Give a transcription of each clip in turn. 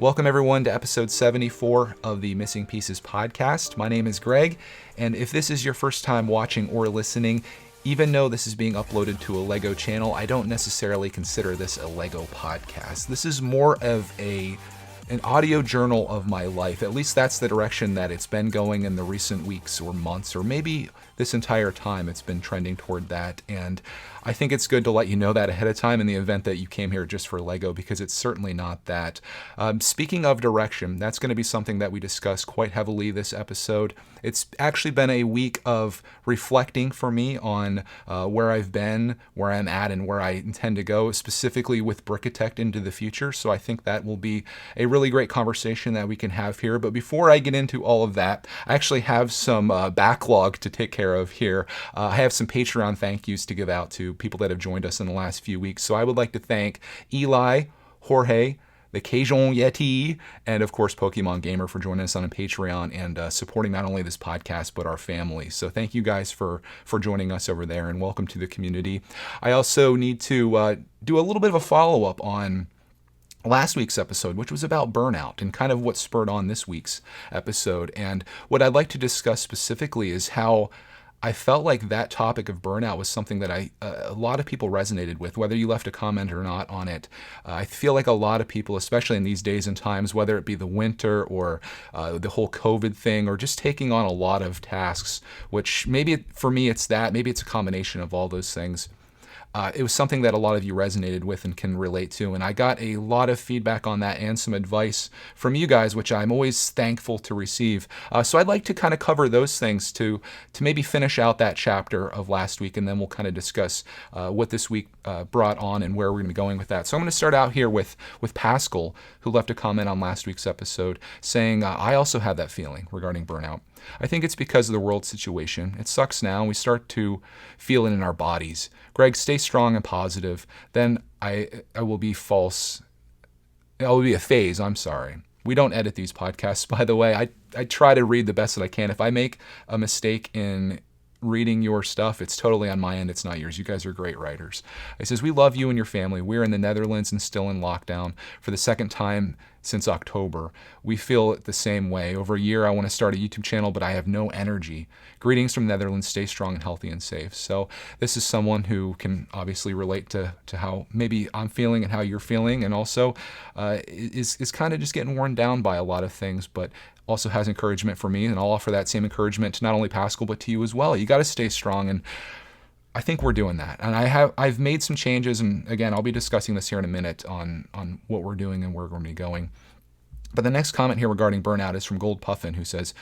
Welcome, everyone, to episode 74 of the Missing Pieces podcast. My name is Greg, and if this is your first time watching or listening, even though this is being uploaded to a Lego channel, I don't necessarily consider this a Lego podcast. This is more of an audio journal of my life. At least that's the direction that it's been going in the recent weeks or months, or maybe this entire time it's been trending toward that. And I think it's good to let you know that ahead of time in the event that you came here just for Lego, because it's certainly not that. Speaking of direction, that's going to be something that we discuss quite heavily this episode. It's actually been a week of reflecting for me on where I've been, where I'm at, and where I intend to go, specifically with Brickitect into the future. So I think that will be a really great conversation that we can have here. But before I get into all of that, I actually have some backlog to take care of here. I have some Patreon thank yous to give out to people that have joined us in the last few weeks. So I would like to thank Eli, Jorge, the Cajun Yeti, and of course Pokemon Gamer for joining us on a Patreon and supporting not only this podcast but our family. So thank you guys for joining us over there, and welcome to the community. I also need to do a little bit of a follow-up on last week's episode, which was about burnout and kind of what spurred on this week's episode. And what I'd like to discuss specifically is how I felt like that topic of burnout was something that a lot of people resonated with, whether you left a comment or not on it. I feel like a lot of people, especially in these days and times, whether it be the winter or the whole COVID thing, or just taking on a lot of tasks, which maybe for me it's that, maybe it's a combination of all those things. It was something that a lot of you resonated with and can relate to, and I got a lot of feedback on that and some advice from you guys, which I'm always thankful to receive. So I'd like to kind of cover those things to maybe finish out that chapter of last week, and then we'll kind of discuss what this week brought on and where we're going to be going with that. So I'm going to start out here with Pascal, who left a comment on last week's episode saying, I also had that feeling regarding burnout. I think it's because of the world situation. It sucks now, and we start to feel it in our bodies. Greg, stay strong and positive. Then I will be false. It will be a phase. I'm sorry. We don't edit these podcasts, by the way. I try to read the best that I can. If I make a mistake in reading your stuff, it's totally on my end. It's not yours. You guys are great writers. He says, we love you and your family. We're in the Netherlands and still in lockdown for the second time since October. We feel it the same way. Over a year, I want to start a YouTube channel, but I have no energy. Greetings from Netherlands. Stay strong and healthy and safe. So this is someone who can obviously relate to how maybe I'm feeling and how you're feeling, and also is kind of just getting worn down by a lot of things, but also has encouragement for me, and I'll offer that same encouragement to not only Pascal but to you as well. You got to stay strong, and I think we're doing that. And I've made some changes, and again, I'll be discussing this here in a minute on what we're doing and where we're going to be going. But the next comment here regarding burnout is from Gold Puffin, who says,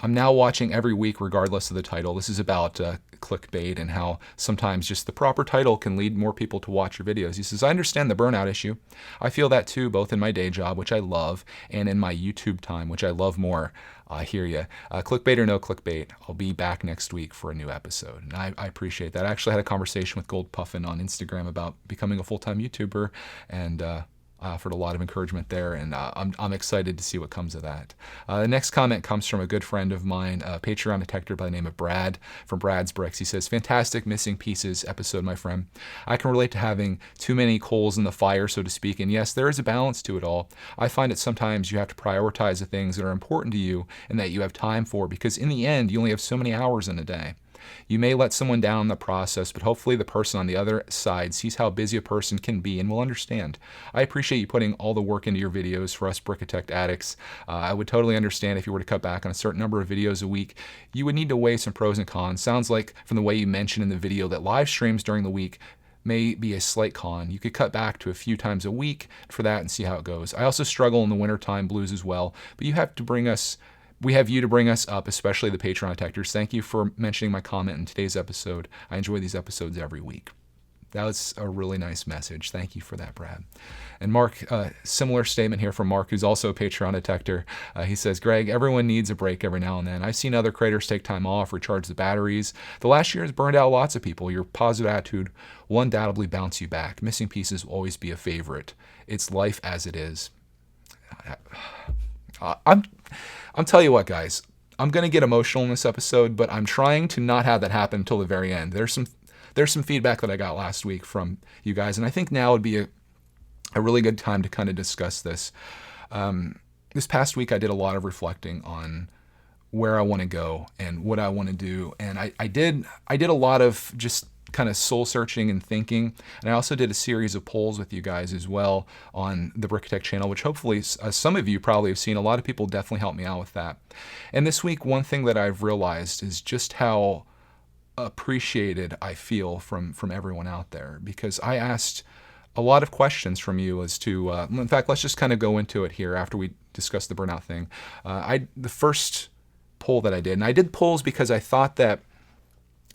I'm now watching every week regardless of the title. This is about clickbait and how sometimes just the proper title can lead more people to watch your videos. He says, I understand the burnout issue. I feel that too, both in my day job, which I love, and in my YouTube time, which I love more. I hear you. Clickbait or no clickbait, I'll be back next week for a new episode. And I appreciate that. I actually had a conversation with Gold Puffin on Instagram about becoming a full-time YouTuber, and I offered a lot of encouragement there, and I'm excited to see what comes of that. The next comment comes from a good friend of mine, a Patreon detector by the name of Brad, from Brad's Bricks. He says, fantastic Missing Pieces episode, my friend. I can relate to having too many coals in the fire, so to speak, and yes, there is a balance to it all. I find that sometimes you have to prioritize the things that are important to you and that you have time for, because in the end, you only have so many hours in a day. You may let someone down in the process, but hopefully the person on the other side sees how busy a person can be and will understand. I appreciate you putting all the work into your videos for us Brickitect addicts. I would totally understand if you were to cut back on a certain number of videos a week. You would need to weigh some pros and cons. Sounds like from the way you mentioned in the video that live streams during the week may be a slight con. You could cut back to a few times a week for that and see how it goes. I also struggle in the wintertime blues as well, but we have you to bring us up, especially the Patreon detectors. Thank you for mentioning my comment in today's episode. I enjoy these episodes every week. That was a really nice message. Thank you for that, Brad. And Mark, similar statement here from Mark, who's also a Patreon detector. He says, Greg, everyone needs a break every now and then. I've seen other creators take time off, recharge the batteries. The last year has burned out lots of people. Your positive attitude will undoubtedly bounce you back. Missing Pieces will always be a favorite. It's life as it is. I'm telling you what, guys, I'm going to get emotional in this episode, but I'm trying to not have that happen until the very end. There's some feedback that I got last week from you guys, and I think now would be a really good time to kind of discuss this. This past week, I did a lot of reflecting on where I want to go and what I want to do. And I did a lot of just kind of soul searching and thinking. And I also did a series of polls with you guys as well on the Brickitect channel, which hopefully some of you probably have seen. A lot of people definitely helped me out with that. And this week, one thing that I've realized is just how appreciated I feel from everyone out there, because I asked a lot of questions from you as to, in fact, let's just kind of go into it here after we discuss the burnout thing. The first poll that I did, and I did polls because I thought that,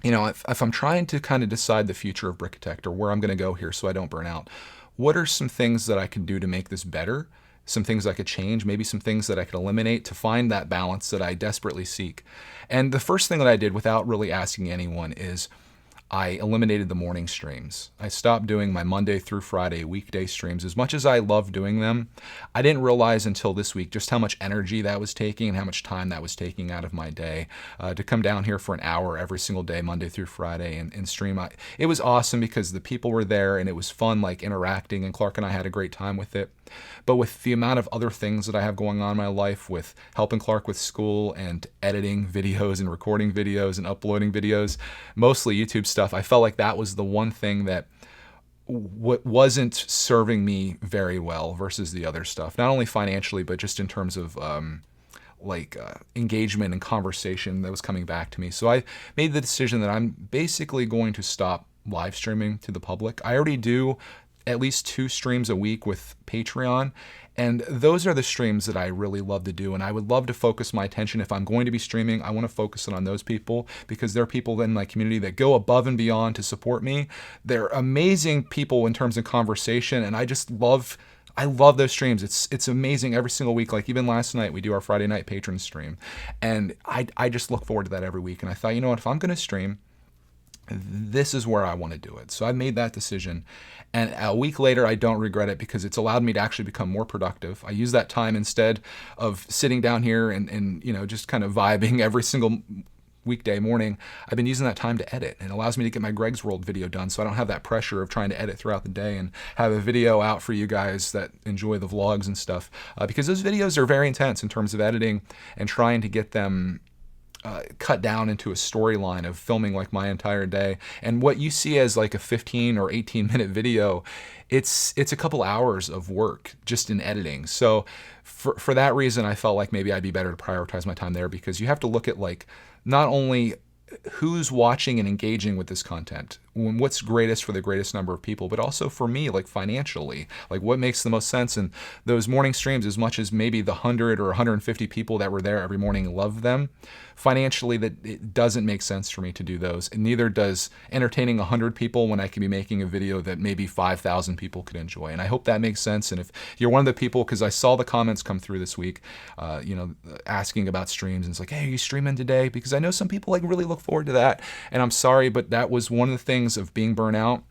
if I'm trying to kind of decide the future of Brickitect or where I'm going to go here so I don't burn out, what are some things that I can do to make this better? Some things I could change, maybe some things that I could eliminate to find that balance that I desperately seek. And the first thing that I did without really asking anyone is I eliminated the morning streams. I stopped doing my Monday through Friday weekday streams. As much as I love doing them, I didn't realize until this week just how much energy that was taking and how much time that was taking out of my day to come down here for an hour every single day, Monday through Friday, and stream. It was awesome because the people were there and it was fun, like interacting, and Clark and I had a great time with it. But with the amount of other things that I have going on in my life, with helping Clark with school and editing videos and recording videos and uploading videos, mostly YouTube stuff, I felt like that was the one thing that wasn't serving me very well versus the other stuff. Not only financially, but just in terms of engagement and conversation that was coming back to me. So I made the decision that I'm basically going to stop live streaming to the public. I already do at least 2 streams a week with Patreon. And those are the streams that I really love to do. And I would love to focus my attention. If I'm going to be streaming, I want to focus it on those people, because they're people in my community that go above and beyond to support me. They're amazing people in terms of conversation. And I love those streams. It's amazing every single week. Like even last night, we do our Friday night patron stream. And I just look forward to that every week. And I thought, you know what, if I'm going to stream, this is where I want to do it. So I made that decision. And a week later, I don't regret it, because it's allowed me to actually become more productive. I use that time, instead of sitting down here and just kind of vibing every single weekday morning, I've been using that time to edit. And it allows me to get my Greg's World video done, so I don't have that pressure of trying to edit throughout the day and have a video out for you guys that enjoy the vlogs and stuff. Because those videos are very intense in terms of editing and trying to get them cut down into a storyline of filming like my entire day. And what you see as like a 15 or 18 minute video, it's a couple hours of work just in editing. So for that reason, I felt like maybe I'd be better to prioritize my time there, because you have to look at like not only who's watching and engaging with this content, what's greatest for the greatest number of people, but also for me, like financially, like what makes the most sense. And those morning streams, as much as maybe the 100 or 150 people that were there every morning love them, financially, that it doesn't make sense for me to do those. And neither does entertaining 100 people when I could be making a video that maybe 5,000 people could enjoy. And I hope that makes sense. And if you're one of the people, because I saw the comments come through this week, asking about streams, and it's like, hey, are you streaming today? Because I know some people like really look forward to that. And I'm sorry, but that was one of the things of being burnt out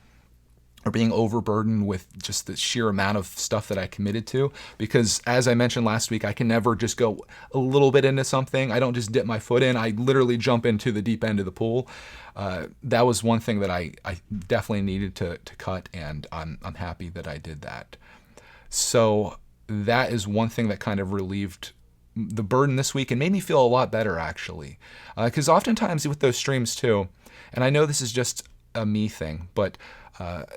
or being overburdened with just the sheer amount of stuff that I committed to. Because as I mentioned last week, I can never just go a little bit into something. I don't just dip my foot in. I literally jump into the deep end of the pool. That was one thing that I definitely needed to cut, and I'm happy that I did that. So that is one thing that kind of relieved the burden this week and made me feel a lot better, actually. Because oftentimes with those streams too, and I know this is just a me thing, but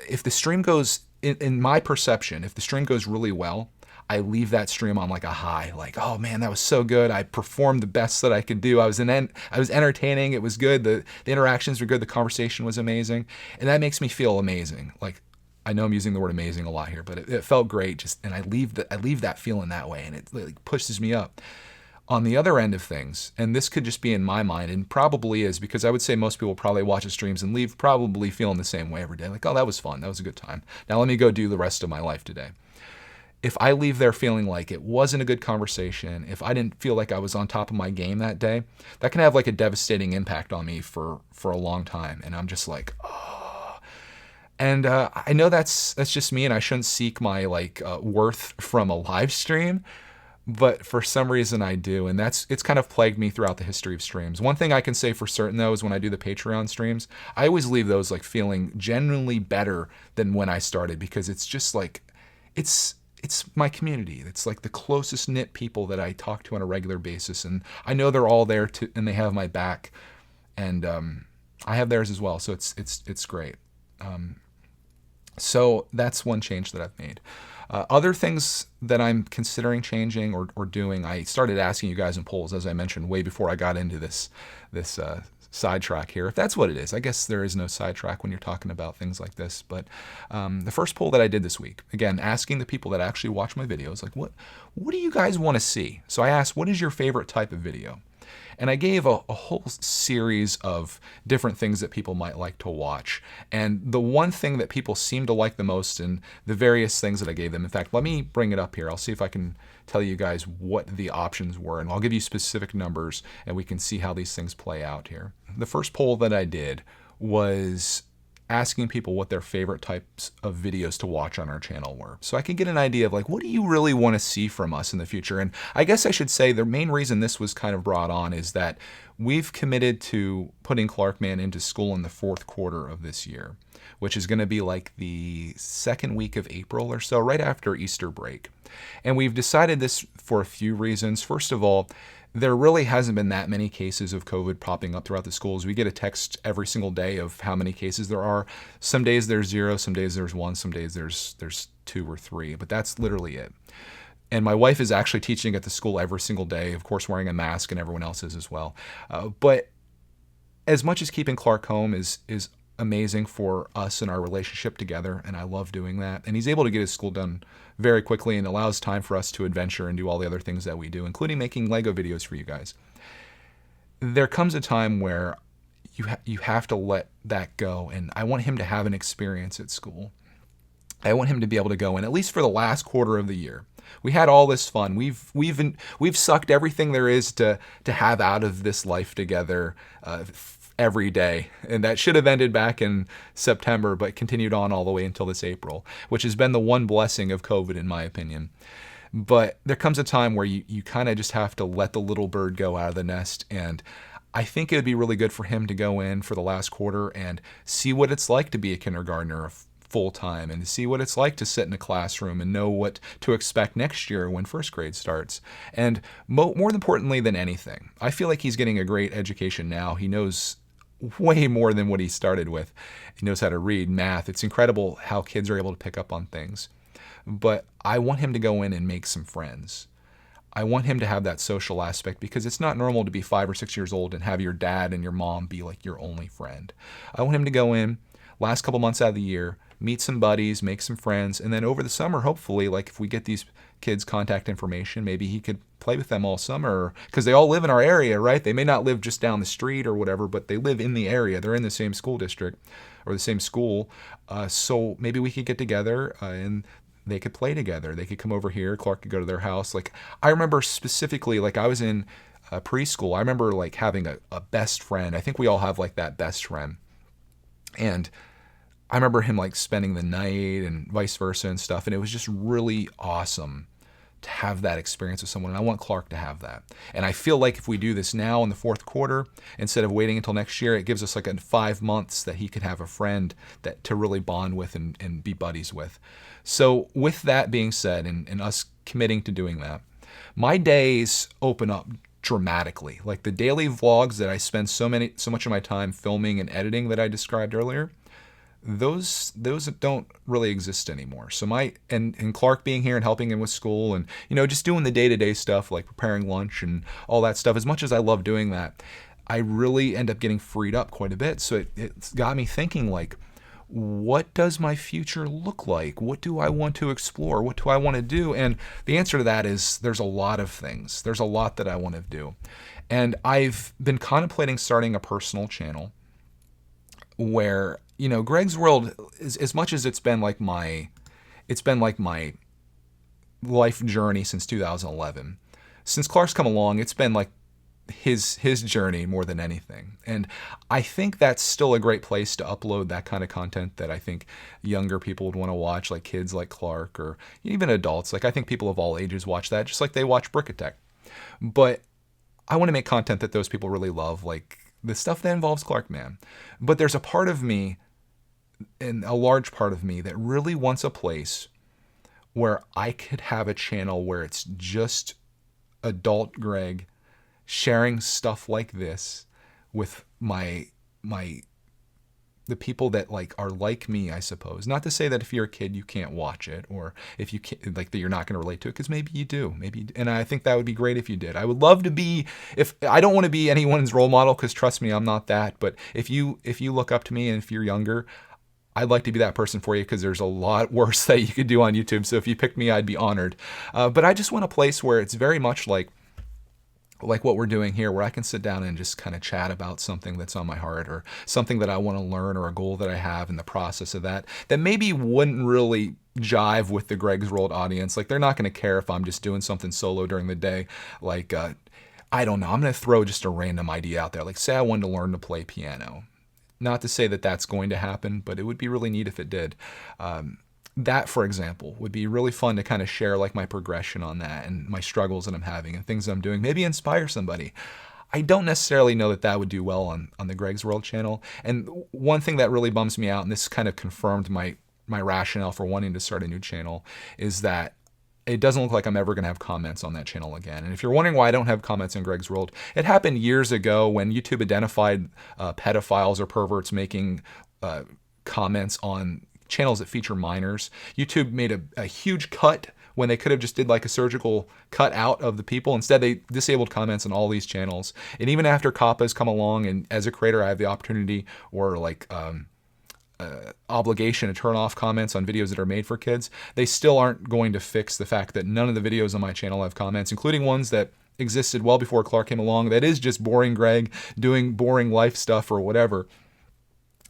if the stream goes, in my perception, if the stream goes really well, I leave that stream on like a high, like, oh man, that was so good. I performed the best that I could do. I was entertaining. It was good. The interactions were good. The conversation was amazing. And that makes me feel amazing. Like, I know I'm using the word amazing a lot here, but it felt great. And I leave that feeling that way, and it like pushes me up. On the other end of things, and this could just be in my mind, and probably is, because I would say most people probably watch the streams and leave probably feeling the same way every day. Like, oh, that was fun. That was a good time. Now let me go do the rest of my life today. If I leave there feeling like it wasn't a good conversation, if I didn't feel like I was on top of my game that day, that can have like a devastating impact on me for a long time. And I'm just like, oh. And I know that's just me, and I shouldn't seek my worth from a live stream. But for some reason I do, and it's kind of plagued me throughout the history of streams. One thing I can say for certain, though, is when I do the Patreon streams, I always leave those like feeling genuinely better than when I started, because it's just like, it's it's my community. It's like the closest knit people that I talk to on a regular basis, and I know they're all there to, and they have my back, and I have theirs as well. So it's great. So that's one change that I've made. Other things that I'm considering changing or doing, I started asking you guys in polls, as I mentioned, way before I got into this sidetrack here. If that's what it is, I guess there is no sidetrack when you're talking about things like this. But the first poll that I did this week, again, asking the people that actually watch my videos, like, what do you guys want to see? So I asked, what is your favorite type of video? And I gave a whole series of different things that people might like to watch. And the one thing that people seem to like the most in the various things that I gave them, in fact, let me bring it up here. I'll see if I can tell you guys what the options were, and I'll give you specific numbers, and we can see how these things play out here. The first poll that I did was asking people what their favorite types of videos to watch on our channel were. So I could get an idea of like, what do you really want to see from us in the future? And I guess I should say the main reason this was kind of brought on is that we've committed to putting Clarkman into school in the fourth quarter of this year, which is going to be like the second week of April or so, right after Easter break. And we've decided this for a few reasons. First of all, there really hasn't been that many cases of COVID popping up throughout the schools. We get a text every single day of how many cases there are. Some days there's 0, some days there's 1, some days there's 2 or 3, but that's literally it. And my wife is actually teaching at the school every single day, of course wearing a mask, and everyone else is as well. But as much as keeping Clark home is amazing for us and our relationship together, and I love doing that. And he's able to get his school done very quickly and allows time for us to adventure and do all the other things that we do, including making Lego videos for you guys. There comes a time where you have to let that go, and I want him to have an experience at school. I want him to be able to go in, at least for the last quarter of the year. We had all this fun. We've sucked everything there is to have out of this life together every day. And that should have ended back in September, but continued on all the way until this April, which has been the one blessing of COVID, in my opinion. But there comes a time where you kind of just have to let the little bird go out of the nest. And I think it would be really good for him to go in for the last quarter and see what it's like to be a kindergartner full time, and to see what it's like to sit in a classroom and know what to expect next year when first grade starts. And more importantly than anything, I feel like he's getting a great education now. He knows way more than what he started with. He knows how to read, math. It's incredible how kids are able to pick up on things. But I want him to go in and make some friends. I want him to have that social aspect, because it's not normal to be 5 or 6 years old and have your dad and your mom be like your only friend. I want him to go in last couple months out of the year, meet some buddies, make some friends, and then over the summer, hopefully, like if we get these kids' contact information, maybe he could play with them all summer, because they all live in our area, right? They may not live just down the street or whatever, but they live in the area. They're in the same school district or the same school. So maybe we could get together and they could play together. They could come over here. Clark could go to their house. Like, I remember specifically, like I was in preschool. I remember like having a best friend. I think we all have like that best friend. And I remember him like spending the night and vice versa and stuff. And it was just really awesome to have that experience with someone. And I want Clark to have that. And I feel like if we do this now in the fourth quarter, instead of waiting until next year, it gives us like 5 months that he could have a friend that to really bond with and be buddies with. So with that being said, and us committing to doing that, my days open up dramatically. Like the daily vlogs that I spend so much of my time filming and editing that I described earlier, those don't really exist anymore. So and Clark being here and helping him with school and, just doing the day-to-day stuff like preparing lunch and all that stuff, as much as I love doing that, I really end up getting freed up quite a bit. So it's got me thinking, like, what does my future look like? What do I want to explore? What do I want to do? And the answer to that is there's a lot of things. There's a lot that I want to do. And I've been contemplating starting a personal channel where, Greg's World, as much as it's been like my life journey since 2011. Since Clark's come along, it's been like his journey more than anything. And I think that's still a great place to upload that kind of content that I think younger people would want to watch, like kids like Clark, or even adults. Like I think people of all ages watch that, just like they watch Brickitect. But I want to make content that those people really love, like the stuff that involves Clarkman. But there's a part of me, and a large part of me, that really wants a place where I could have a channel where it's just adult Greg sharing stuff like this with my the people that like are like me, I suppose. Not to say that if you're a kid you can't watch it, or if you can't, like, that you're not going to relate to it, because maybe you do, and I think that would be great if you did. I would love to be, if I don't want to be anyone's role model, because trust me, I'm not that. But if you look up to me, and if you're younger, I'd like to be that person for you, because there's a lot worse that you could do on YouTube. So if you picked me, I'd be honored. But I just want a place where it's very much like what we're doing here, where I can sit down and just kind of chat about something that's on my heart, or something that I want to learn, or a goal that I have in the process of that maybe wouldn't really jive with the Greg's World audience. Like, they're not going to care if I'm just doing something solo during the day. Like, I don't know, I'm going to throw just a random idea out there. Like, say I wanted to learn to play piano. Not to say that that's going to happen, but it would be really neat if it did. That, for example, would be really fun to kind of share, like, my progression on that, and my struggles that I'm having, and things I'm doing. Maybe inspire somebody. I don't necessarily know that that would do well on the Greg's World channel. And one thing that really bums me out, and this kind of confirmed my rationale for wanting to start a new channel, is that it doesn't look like I'm ever going to have comments on that channel again. And if you're wondering why I don't have comments in Greg's World, it happened years ago when YouTube identified pedophiles or perverts making comments on channels that feature minors. YouTube made a huge cut when they could have just did like a surgical cut out of the people. Instead, they disabled comments on all these channels. And even after COPPA has come along, and as a creator, I have the opportunity, or like obligation, to turn off comments on videos that are made for kids, they still aren't going to fix the fact that none of the videos on my channel have comments, including ones that existed well before Clark came along. That is just boring Greg doing boring life stuff or whatever.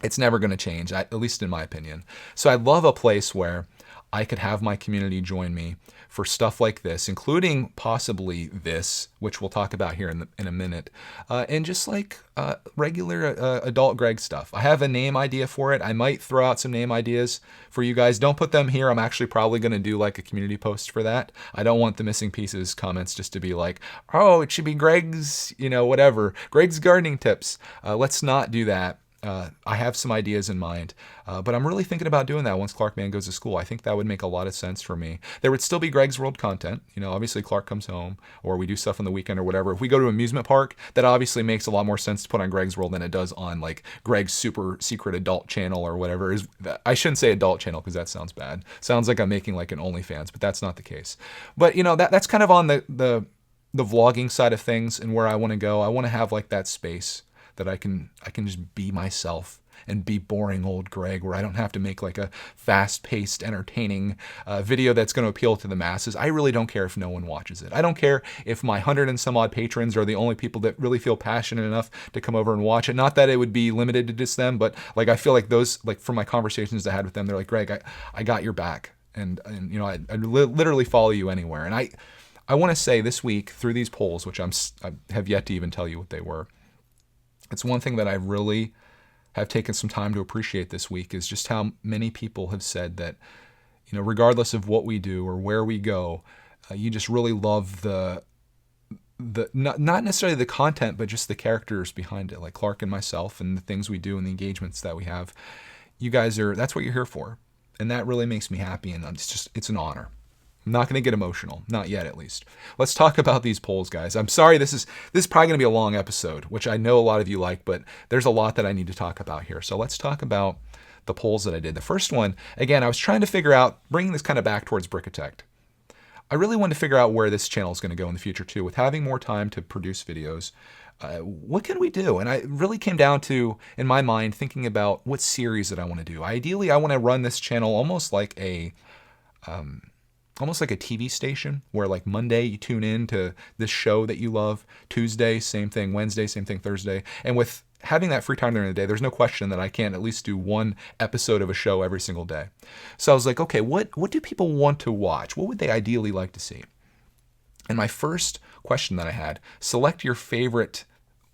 It's never going to change, at least in my opinion. So I'd love a place where I could have my community join me for stuff like this, including possibly this, which we'll talk about here in a minute, and just like regular adult Greg stuff. I have a name idea for it. I might throw out some name ideas for you guys. Don't put them here. I'm actually probably going to do like a community post for that. I don't want the Missing Pieces comments just to be like, oh, it should be Greg's, whatever, Greg's gardening tips. Let's not do that. I have some ideas in mind, but I'm really thinking about doing that once Clark Man goes to school. I think that would make a lot of sense for me. There would still be Greg's World content. Obviously Clark comes home, or we do stuff on the weekend or whatever. If we go to an amusement park, that obviously makes a lot more sense to put on Greg's World than it does on like Greg's super secret adult channel or whatever. I shouldn't say adult channel, because that sounds bad. Sounds like I'm making like an OnlyFans, but that's not the case. But that's kind of on the vlogging side of things, and where I want to go. I want to have like that space that I can just be myself and be boring old Greg, where I don't have to make like a fast-paced, entertaining video that's going to appeal to the masses. I really don't care if no one watches it. I don't care if my 100 and some odd patrons are the only people that really feel passionate enough to come over and watch it. Not that it would be limited to just them, but like I feel like those, like from my conversations I had with them, they're like, Greg, I got your back, and I'd literally follow you anywhere. And I want to say this week, through these polls, which I have yet to even tell you what they were, it's one thing that I really have taken some time to appreciate this week, is just how many people have said that, regardless of what we do or where we go, you just really love the not necessarily the content, but just the characters behind it, like Clark and myself, and the things we do and the engagements that we have. You guys that's what you're here for. And that really makes me happy, and it's an honor. I'm not going to get emotional. Not yet, at least. Let's talk about these polls, guys. I'm sorry, this is probably going to be a long episode, which I know a lot of you like, but there's a lot that I need to talk about here. So let's talk about the polls that I did. The first one, again, I was trying to figure out, bringing this kind of back towards Brickitect. I really wanted to figure out where this channel is going to go in the future, too, with having more time to produce videos. What can we do? And I really came down to, in my mind, thinking about what series that I want to do. Ideally, I want to run this channel almost like a TV station, where like Monday you tune in to this show that you love, Tuesday same thing, Wednesday same thing, Thursday. And with having that free time during the day, there's no question that I can at least do one episode of a show every single day. So I was like, okay, what do people want to watch? What would they ideally like to see? And my first question that I had, select your favorite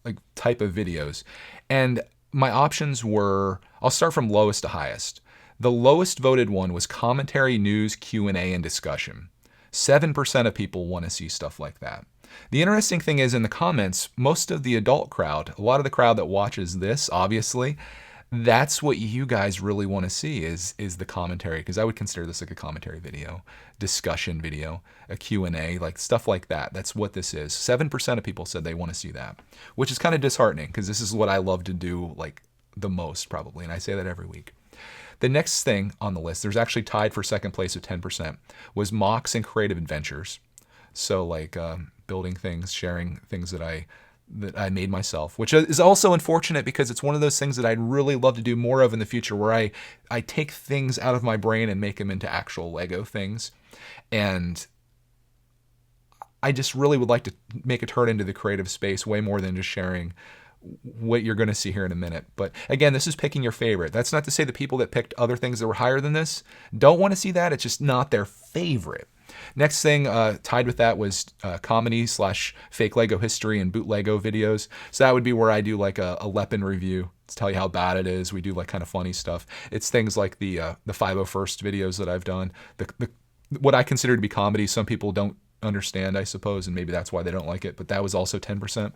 like type of videos. And my options were, I'll start from lowest to highest. The lowest voted one was commentary, news, Q&A, and discussion. 7% of people want to see stuff like that. The interesting thing is, in the comments, most of the adult crowd, a lot of the crowd that watches this, obviously, That's what you guys really want to see is the commentary, because I would consider this like a commentary video, discussion video, a Q&A, like stuff like that. That's what this is. 7% of people said they want to see that, which is kind of disheartening because this is what I love to do like the most probably, and I say that every week. The next thing on the list, there's actually tied for second place with 10%, was mocks and creative adventures. So like building things, sharing things that I made myself, which is also unfortunate because it's one of those things that I'd really love to do more of in the future, where I take things out of my brain and make them into actual Lego things. And I just really would like to make a turn into the creative space way more than just sharing what you're going to see here in a minute. But again, this is picking your favorite. That's not to say the people that picked other things that were higher than this don't want to see that. It's just not their favorite. Next thing tied with that was comedy / fake Lego history and boot Lego videos. So that would be where I do like a Leppin review to tell you how bad it is. We do like kind of funny stuff. It's things like the 501st videos that I've done. What I consider to be comedy, some people don't understand, I suppose, and maybe that's why they don't like it. But that was also 10%.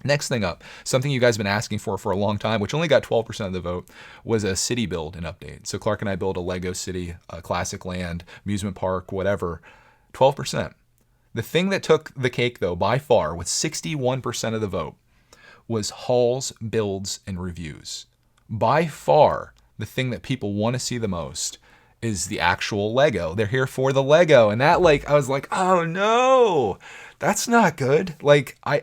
Next thing up, something you guys have been asking for a long time, which only got 12% of the vote, was a city build and update. So Clark and I built a Lego city, a classic land, amusement park, whatever. 12%. The thing that took the cake, though, by far, with 61% of the vote, was hauls, builds, and reviews. By far, the thing that people want to see the most is the actual Lego. They're here for the Lego. And that, like, I was like, oh no, that's not good. Like, I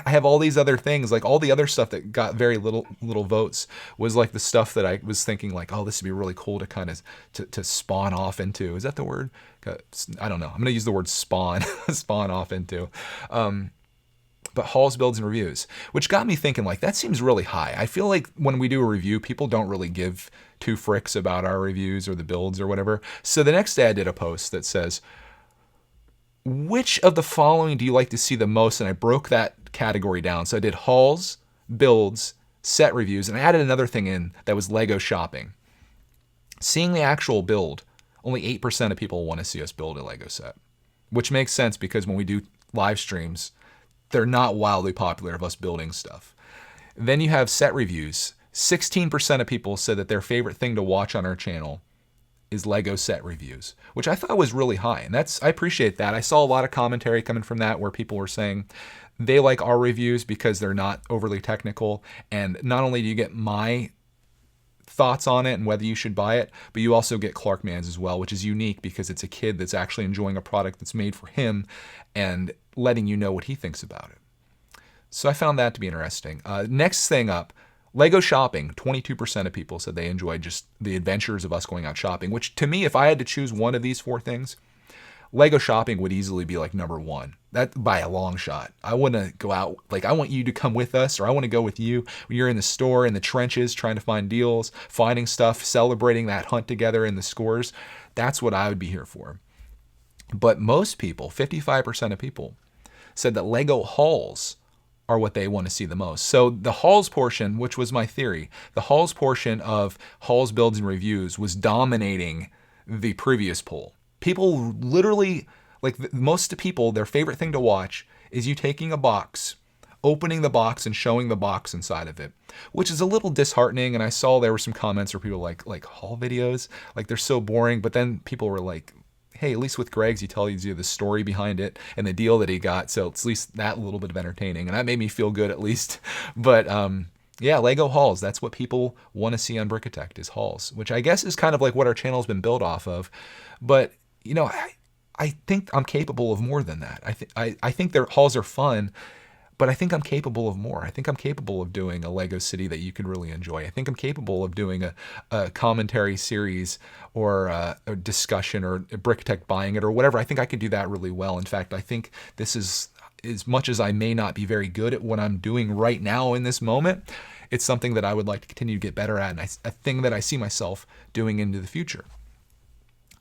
have all these other things, like all the other stuff that got very little votes was like the stuff that I was thinking like, oh, this would be really cool to kind of to spawn off into. Is that the word? I don't know. I'm going to use the word spawn, spawn off into. But hauls, builds, and reviews, which got me thinking, like, that seems really high. I feel like when we do a review, people don't really give two fricks about our reviews or the builds or whatever. So the next day I did a post that says, which of the following do you like to see the most? And I broke that category down. So I did hauls, builds, set reviews, and I added another thing in that was Lego shopping. Seeing the actual build, only 8% of people want to see us build a Lego set, which makes sense because when we do live streams, they're not wildly popular of us building stuff. Then you have set reviews. 16% of people said that their favorite thing to watch on our channel is Lego set reviews, which I thought was really high. And I appreciate that. I saw a lot of commentary coming from that where people were saying they like our reviews because they're not overly technical. And not only do you get my thoughts on it and whether you should buy it, but you also get Clark Man's as well, which is unique because it's a kid that's actually enjoying a product that's made for him and letting you know what he thinks about it. So I found that to be interesting. Next thing up, Lego shopping. 22% of people said they enjoyed just the adventures of us going out shopping, which to me, if I had to choose one of these four things, Lego shopping would easily be like number one. That by a long shot. I want to go out, like I want you to come with us, or I want to go with you when you're in the store, in the trenches, trying to find deals, finding stuff, celebrating that hunt together in the scores. That's what I would be here for. But most people, 55% of people, said that Lego hauls are what they want to see the most. So the hauls portion, which was my theory, the hauls portion of hauls, builds, and reviews was dominating the previous poll. People literally, like most people, their favorite thing to watch is you taking a box, opening the box, and showing the box inside of it, which is a little disheartening. And I saw there were some comments where people like haul videos, like they're so boring. But then people were like, hey, at least with Greg's, he tells you the story behind it and the deal that he got. So it's at least that little bit of entertaining. And that made me feel good at least. But yeah, Lego hauls. That's what people want to see on Brickitect is hauls, which I guess is kind of like what our channel's been built off of. But, you know, I think I'm capable of more than that. I think their hauls are fun, but I think I'm capable of more. I think I'm capable of doing a Lego city that you could really enjoy. I think I'm capable of doing a commentary series or a discussion or a Brickitect buying it or whatever. I think I could do that really well. In fact, I think this is, as much as I may not be very good at what I'm doing right now in this moment, it's something that I would like to continue to get better at, and a thing that I see myself doing into the future.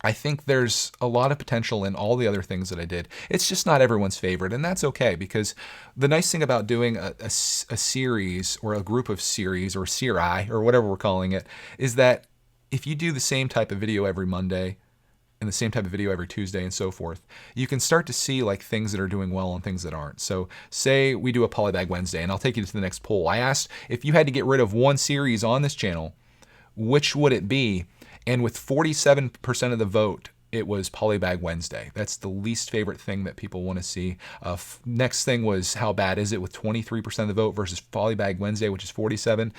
I think there's a lot of potential in all the other things that I did. It's just not everyone's favorite, and that's okay, because the nice thing about doing a series or a group of series or seri or whatever we're calling it is that if you do the same type of video every Monday, and the same type of video every Tuesday and so forth, you can start to see like things that are doing well and things that aren't. So say we do a Polybag Wednesday, and I'll take you to the next poll. I asked if you had to get rid of one series on this channel, which would it be? And with 47% of the vote, it was Polybag Wednesday. That's the least favorite thing that people want to see. Next thing was how bad is it with 23% of the vote versus Polybag Wednesday, which is 47.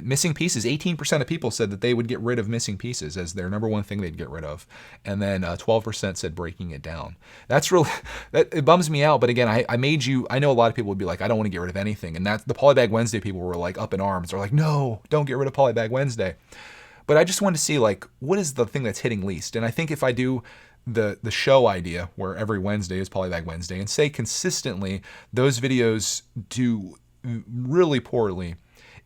Missing pieces, 18% of people said that they would get rid of missing pieces as their number one thing they'd get rid of. And then 12% said breaking it down. That's really, it bums me out. But again, I know a lot of people would be like, I don't want to get rid of anything. And that's the Polybag Wednesday people were like up in arms. They're like, no, don't get rid of Polybag Wednesday. But I just wanted to see like, what is the thing that's hitting least? And I think if I do the show idea where every Wednesday is Polybag Wednesday and say consistently those videos do really poorly,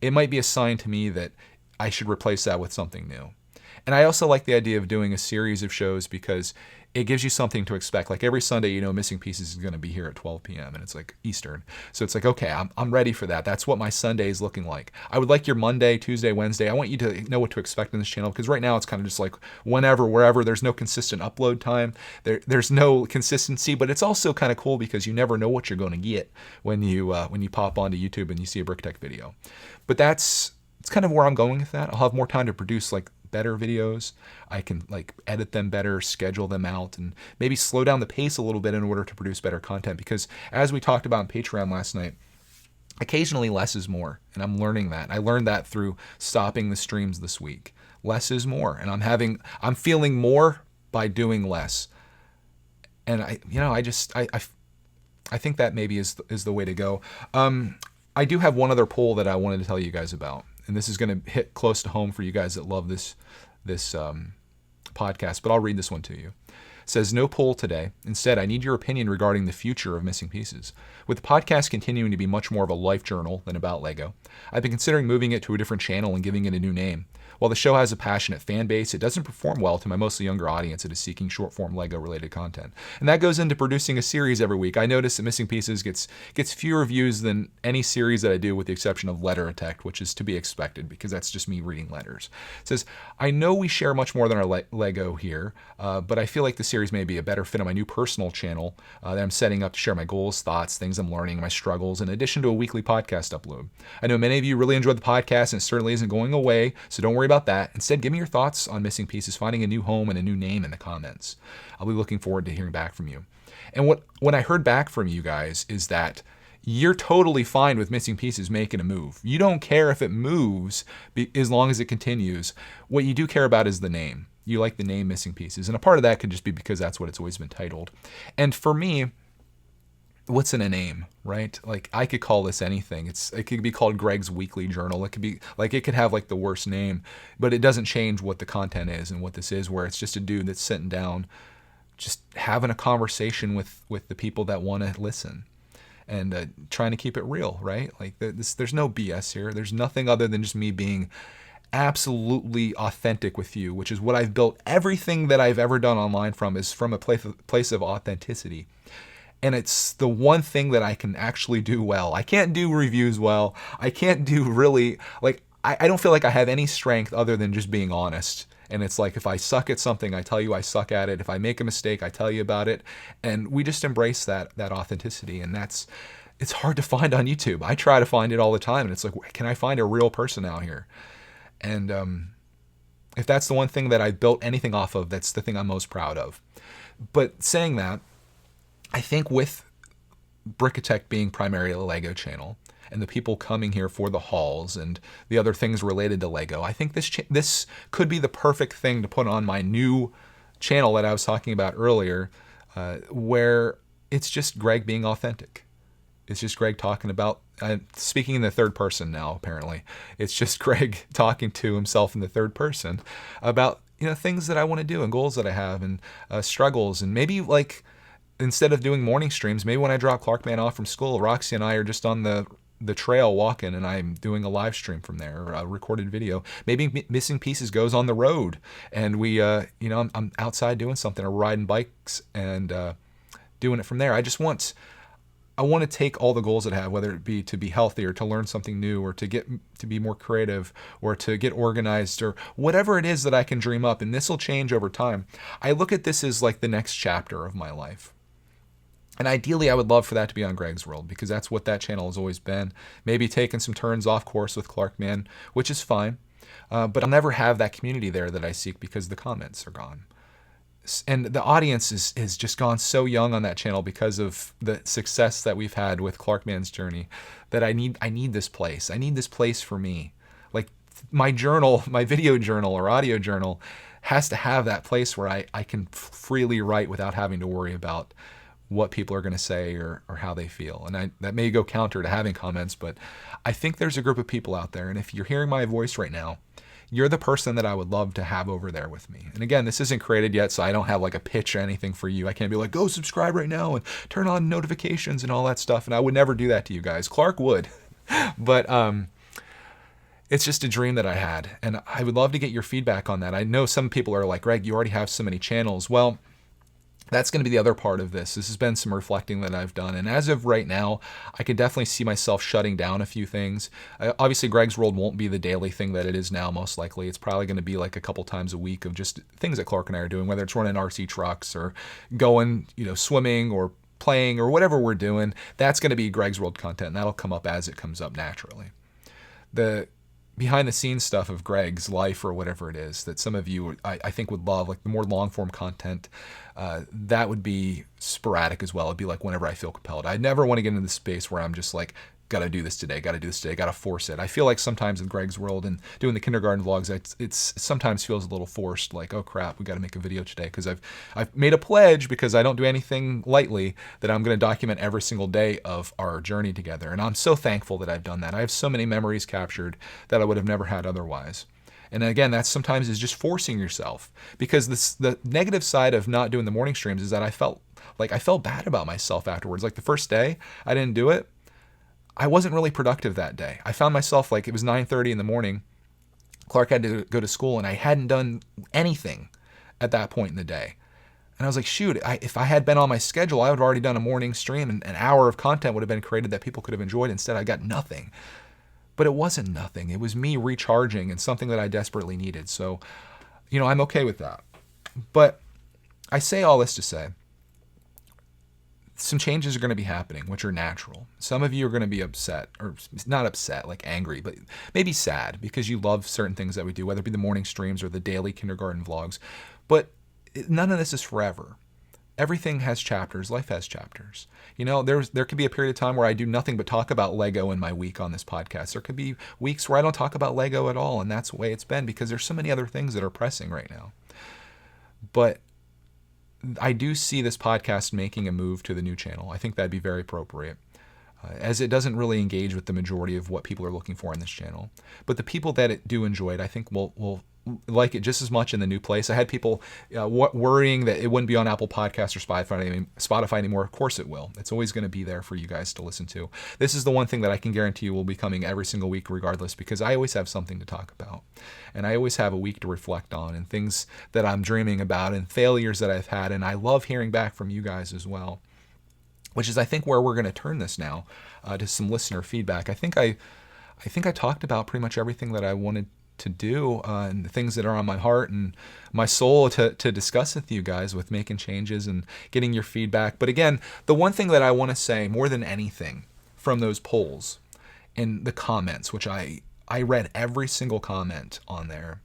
it might be a sign to me that I should replace that with something new. And I also like the idea of doing a series of shows because it gives you something to expect. Like every Sunday, Missing Pieces is going to be here at 12 p.m. and it's like Eastern. So it's like, okay, I'm ready for that. That's what my Sunday is looking like. I would like your Monday, Tuesday, Wednesday. I want you to know what to expect in this channel because right now it's kind of just like whenever, wherever. There's no consistent upload time. There's no consistency, but it's also kind of cool because you never know what you're going to get when you pop onto YouTube and you see a Brickitect video. But it's kind of where I'm going with that. I'll have more time to produce like better videos. I can like edit them better, schedule them out, and maybe slow down the pace a little bit in order to produce better content. Because as we talked about in Patreon last night, occasionally less is more. And I'm learning that. I learned that through stopping the streams this week. Less is more. And I'm feeling more by doing less. And I think that maybe is the way to go. I do have one other poll that I wanted to tell you guys about, and this is going to hit close to home for you guys that love this podcast, but I'll read this one to you. It says, no poll today. Instead, I need your opinion regarding the future of Missing Pieces. With the podcast continuing to be much more of a life journal than about Lego, I've been considering moving it to a different channel and giving it a new name. While the show has a passionate fan base, it doesn't perform well to my mostly younger audience that is seeking short-form Lego-related content. And that goes into producing a series every week. I notice that Missing Pieces gets fewer views than any series that I do with the exception of Lettertect, which is to be expected because that's just me reading letters. It says, I know we share much more than our Lego here, but I feel like the series may be a better fit on my new personal channel that I'm setting up to share my goals, thoughts, things I'm learning, my struggles, in addition to a weekly podcast upload. I know many of you really enjoyed the podcast and it certainly isn't going away, so don't worry about that. Instead, give me your thoughts on Missing Pieces, finding a new home and a new name in the comments. I'll be looking forward to hearing back from you. And when I heard back from you guys is that you're totally fine with Missing Pieces making a move. You don't care if it moves as long as it continues. What you do care about is the name. You like the name Missing Pieces. And a part of that could just be because that's what it's always been titled. And for me, what's in a name, right? Like I could call this anything. It could be called Greg's Weekly Journal. It could be like, it could have like the worst name, but it doesn't change what the content is and what this is, where it's just a dude that's sitting down, just having a conversation with the people that want to listen and trying to keep it real, right? Like there's no BS here. There's nothing other than just me being absolutely authentic with you, which is what I've built everything that I've ever done online from, is from a place of authenticity. And it's the one thing that I can actually do well. I can't do reviews well. I can't do really, like, I don't feel like I have any strength other than just being honest. And it's like, if I suck at something, I tell you I suck at it. If I make a mistake, I tell you about it. And we just embrace that authenticity. And it's hard to find on YouTube. I try to find it all the time. And it's like, can I find a real person out here? And if that's the one thing that I built anything off of, that's the thing I'm most proud of. But saying that, I think with Brickitect being primarily a Lego channel and the people coming here for the hauls and the other things related to Lego, I think this could be the perfect thing to put on my new channel that I was talking about earlier, where it's just Greg being authentic. It's just Greg talking about, speaking in the third person now, apparently. It's just Greg talking to himself in the third person about, things that I want to do and goals that I have and struggles. And maybe like, instead of doing morning streams, maybe when I drop Clarkman off from school, Roxy and I are just on the trail walking and I'm doing a live stream from there, or a recorded video. Maybe Missing Pieces goes on the road and we, I'm outside doing something, or riding bikes and doing it from there. I just want I want to take all the goals that I have, whether it be to be healthy or to learn something new or to get to be more creative or to get organized or whatever it is that I can dream up. And this will change over time. I look at this as like the next chapter of my life. And ideally, I would love for that to be on Greg's World, because that's what that channel has always been. Maybe taking some turns off course with Clark Man, which is fine. But I'll never have that community there that I seek because the comments are gone. And the audience is just gone so young on that channel because of the success that we've had with Clark Man's journey, that I need this place. I need this place for me. Like my journal, my video journal or audio journal has to have that place where I can freely write without having to worry about what people are going to say or how they feel. And that may go counter to having comments, but I think there's a group of people out there. And if you're hearing my voice right now, you're the person that I would love to have over there with me. And again, this isn't created yet, so I don't have like a pitch or anything for you. I can't be like, go subscribe right now and turn on notifications and all that stuff. And I would never do that to you guys. Clark would. But it's just a dream that I had. And I would love to get your feedback on that. I know some people are like, Greg, you already have so many channels. Well, that's going to be the other part of this. This has been some reflecting that I've done. And as of right now, I could definitely see myself shutting down a few things. Obviously, Greg's World won't be the daily thing that it is now, most likely. It's probably going to be like a couple times a week of just things that Clark and I are doing, whether it's running RC trucks or going, swimming or playing or whatever we're doing. That's going to be Greg's World content, and that'll come up as it comes up naturally. The behind the scenes stuff of Greg's life or whatever it is that some of you I think would love, like the more long form content, that would be sporadic as well. It'd be like whenever I feel compelled. I never want to get into the space where I'm just like, gotta do this today, gotta force it. I feel like sometimes in Greg's World and doing the kindergarten vlogs, it's sometimes feels a little forced, like, oh crap, we gotta make a video today, because I've made a pledge, because I don't do anything lightly, that I'm gonna document every single day of our journey together. And I'm so thankful that I've done that. I have so many memories captured that I would have never had otherwise. And again, that sometimes is just forcing yourself, because the negative side of not doing the morning streams is that I felt bad about myself afterwards. Like the first day I didn't do it, I wasn't really productive that day. I found myself, like, it was 9:30 in the morning. Clark had to go to school, and I hadn't done anything at that point in the day. And I was like, shoot, if I had been on my schedule, I would have already done a morning stream, and an hour of content would have been created that people could have enjoyed. Instead, I got nothing. But it wasn't nothing. It was me recharging and something that I desperately needed. So, I'm okay with that. But I say all this to say, some changes are going to be happening, which are natural. Some of you are going to be upset, or not upset, like angry, but maybe sad, because you love certain things that we do, whether it be the morning streams or the daily kindergarten vlogs. But none of this is forever. Everything has chapters. Life has chapters. There could be a period of time where I do nothing but talk about Lego in my week on this podcast. There could be weeks where I don't talk about Lego at all, and that's the way it's been, because there's so many other things that are pressing right now. But I do see this podcast making a move to the new channel. I think that'd be very appropriate, as it doesn't really engage with the majority of what people are looking for in this channel. But the people that do enjoy it, I think will like it just as much in the new place. I had people worrying that it wouldn't be on Apple Podcasts or Spotify anymore. Of course it will. It's always going to be there for you guys to listen to. This is the one thing that I can guarantee you will be coming every single week regardless, because I always have something to talk about. And I always have a week to reflect on, and things that I'm dreaming about, and failures that I've had. And I love hearing back from you guys as well, which is, I think, where we're going to turn this now, to some listener feedback. I think I talked about pretty much everything that I wanted to do, and the things that are on my heart and my soul to discuss with you guys, with making changes and getting your feedback. But again, the one thing that I want to say more than anything from those polls and the comments, which I read every single comment on there,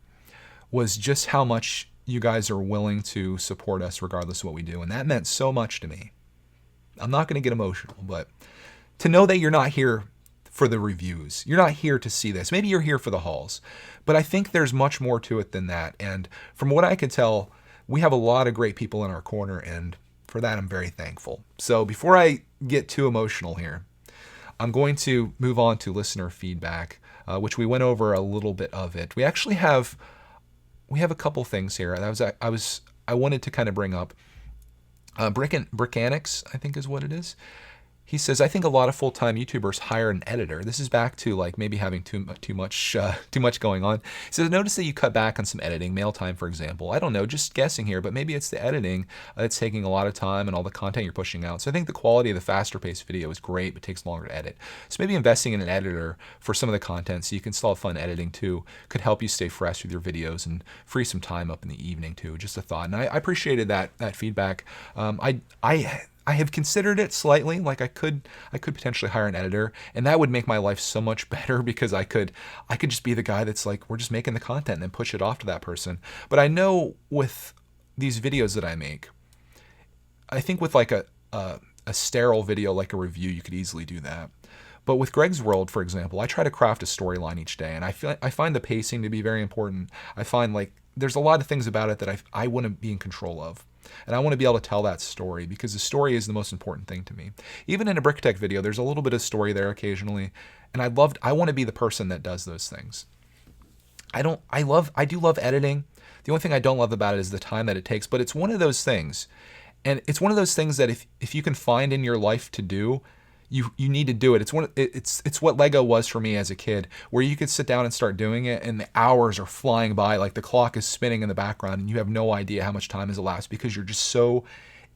was just how much you guys are willing to support us regardless of what we do. And that meant so much to me. I'm not going to get emotional, but to know that you're not here for the reviews, you're not here to see this. Maybe you're here for the hauls, but I think there's much more to it than that. And from what I could tell, we have a lot of great people in our corner, and for that, I'm very thankful. So before I get too emotional here, I'm going to move on to listener feedback, which we went over a little bit of it. We actually have a couple things here. I wanted to kind of bring up Brickitect, I think is what it is. He says, I think a lot of full-time YouTubers hire an editor. This is back to like maybe having too much going on. He says, notice that you cut back on some editing, mail time, for example. I don't know, just guessing here, but maybe it's the editing that's taking a lot of time and all the content you're pushing out. So I think the quality of the faster-paced video is great, but takes longer to edit. So maybe investing in an editor for some of the content so you can still have fun editing too could help you stay fresh with your videos and free some time up in the evening too. Just a thought. And I appreciated that feedback. I have considered it slightly, like I could potentially hire an editor, and that would make my life so much better because I could just be the guy that's like, we're just making the content and then push it off to that person. But I know with these videos that I make, I think with like a sterile video like a review, you could easily do that. But with Greg's World, for example, I try to craft a storyline each day, and I find the pacing to be very important. I find like there's a lot of things about it that I want to be in control of. And I want to be able to tell that story because the story is the most important thing to me. Even in a Brickitect video, there's a little bit of story there occasionally. And I want to be the person that does those things. I do love editing. The only thing I don't love about it is the time that it takes, but it's one of those things. And it's one of those things that if you can find in your life to do, you need to do it. It's what Lego was for me as a kid, where you could sit down and start doing it and the hours are flying by, like the clock is spinning in the background and you have no idea how much time has elapsed because you're just so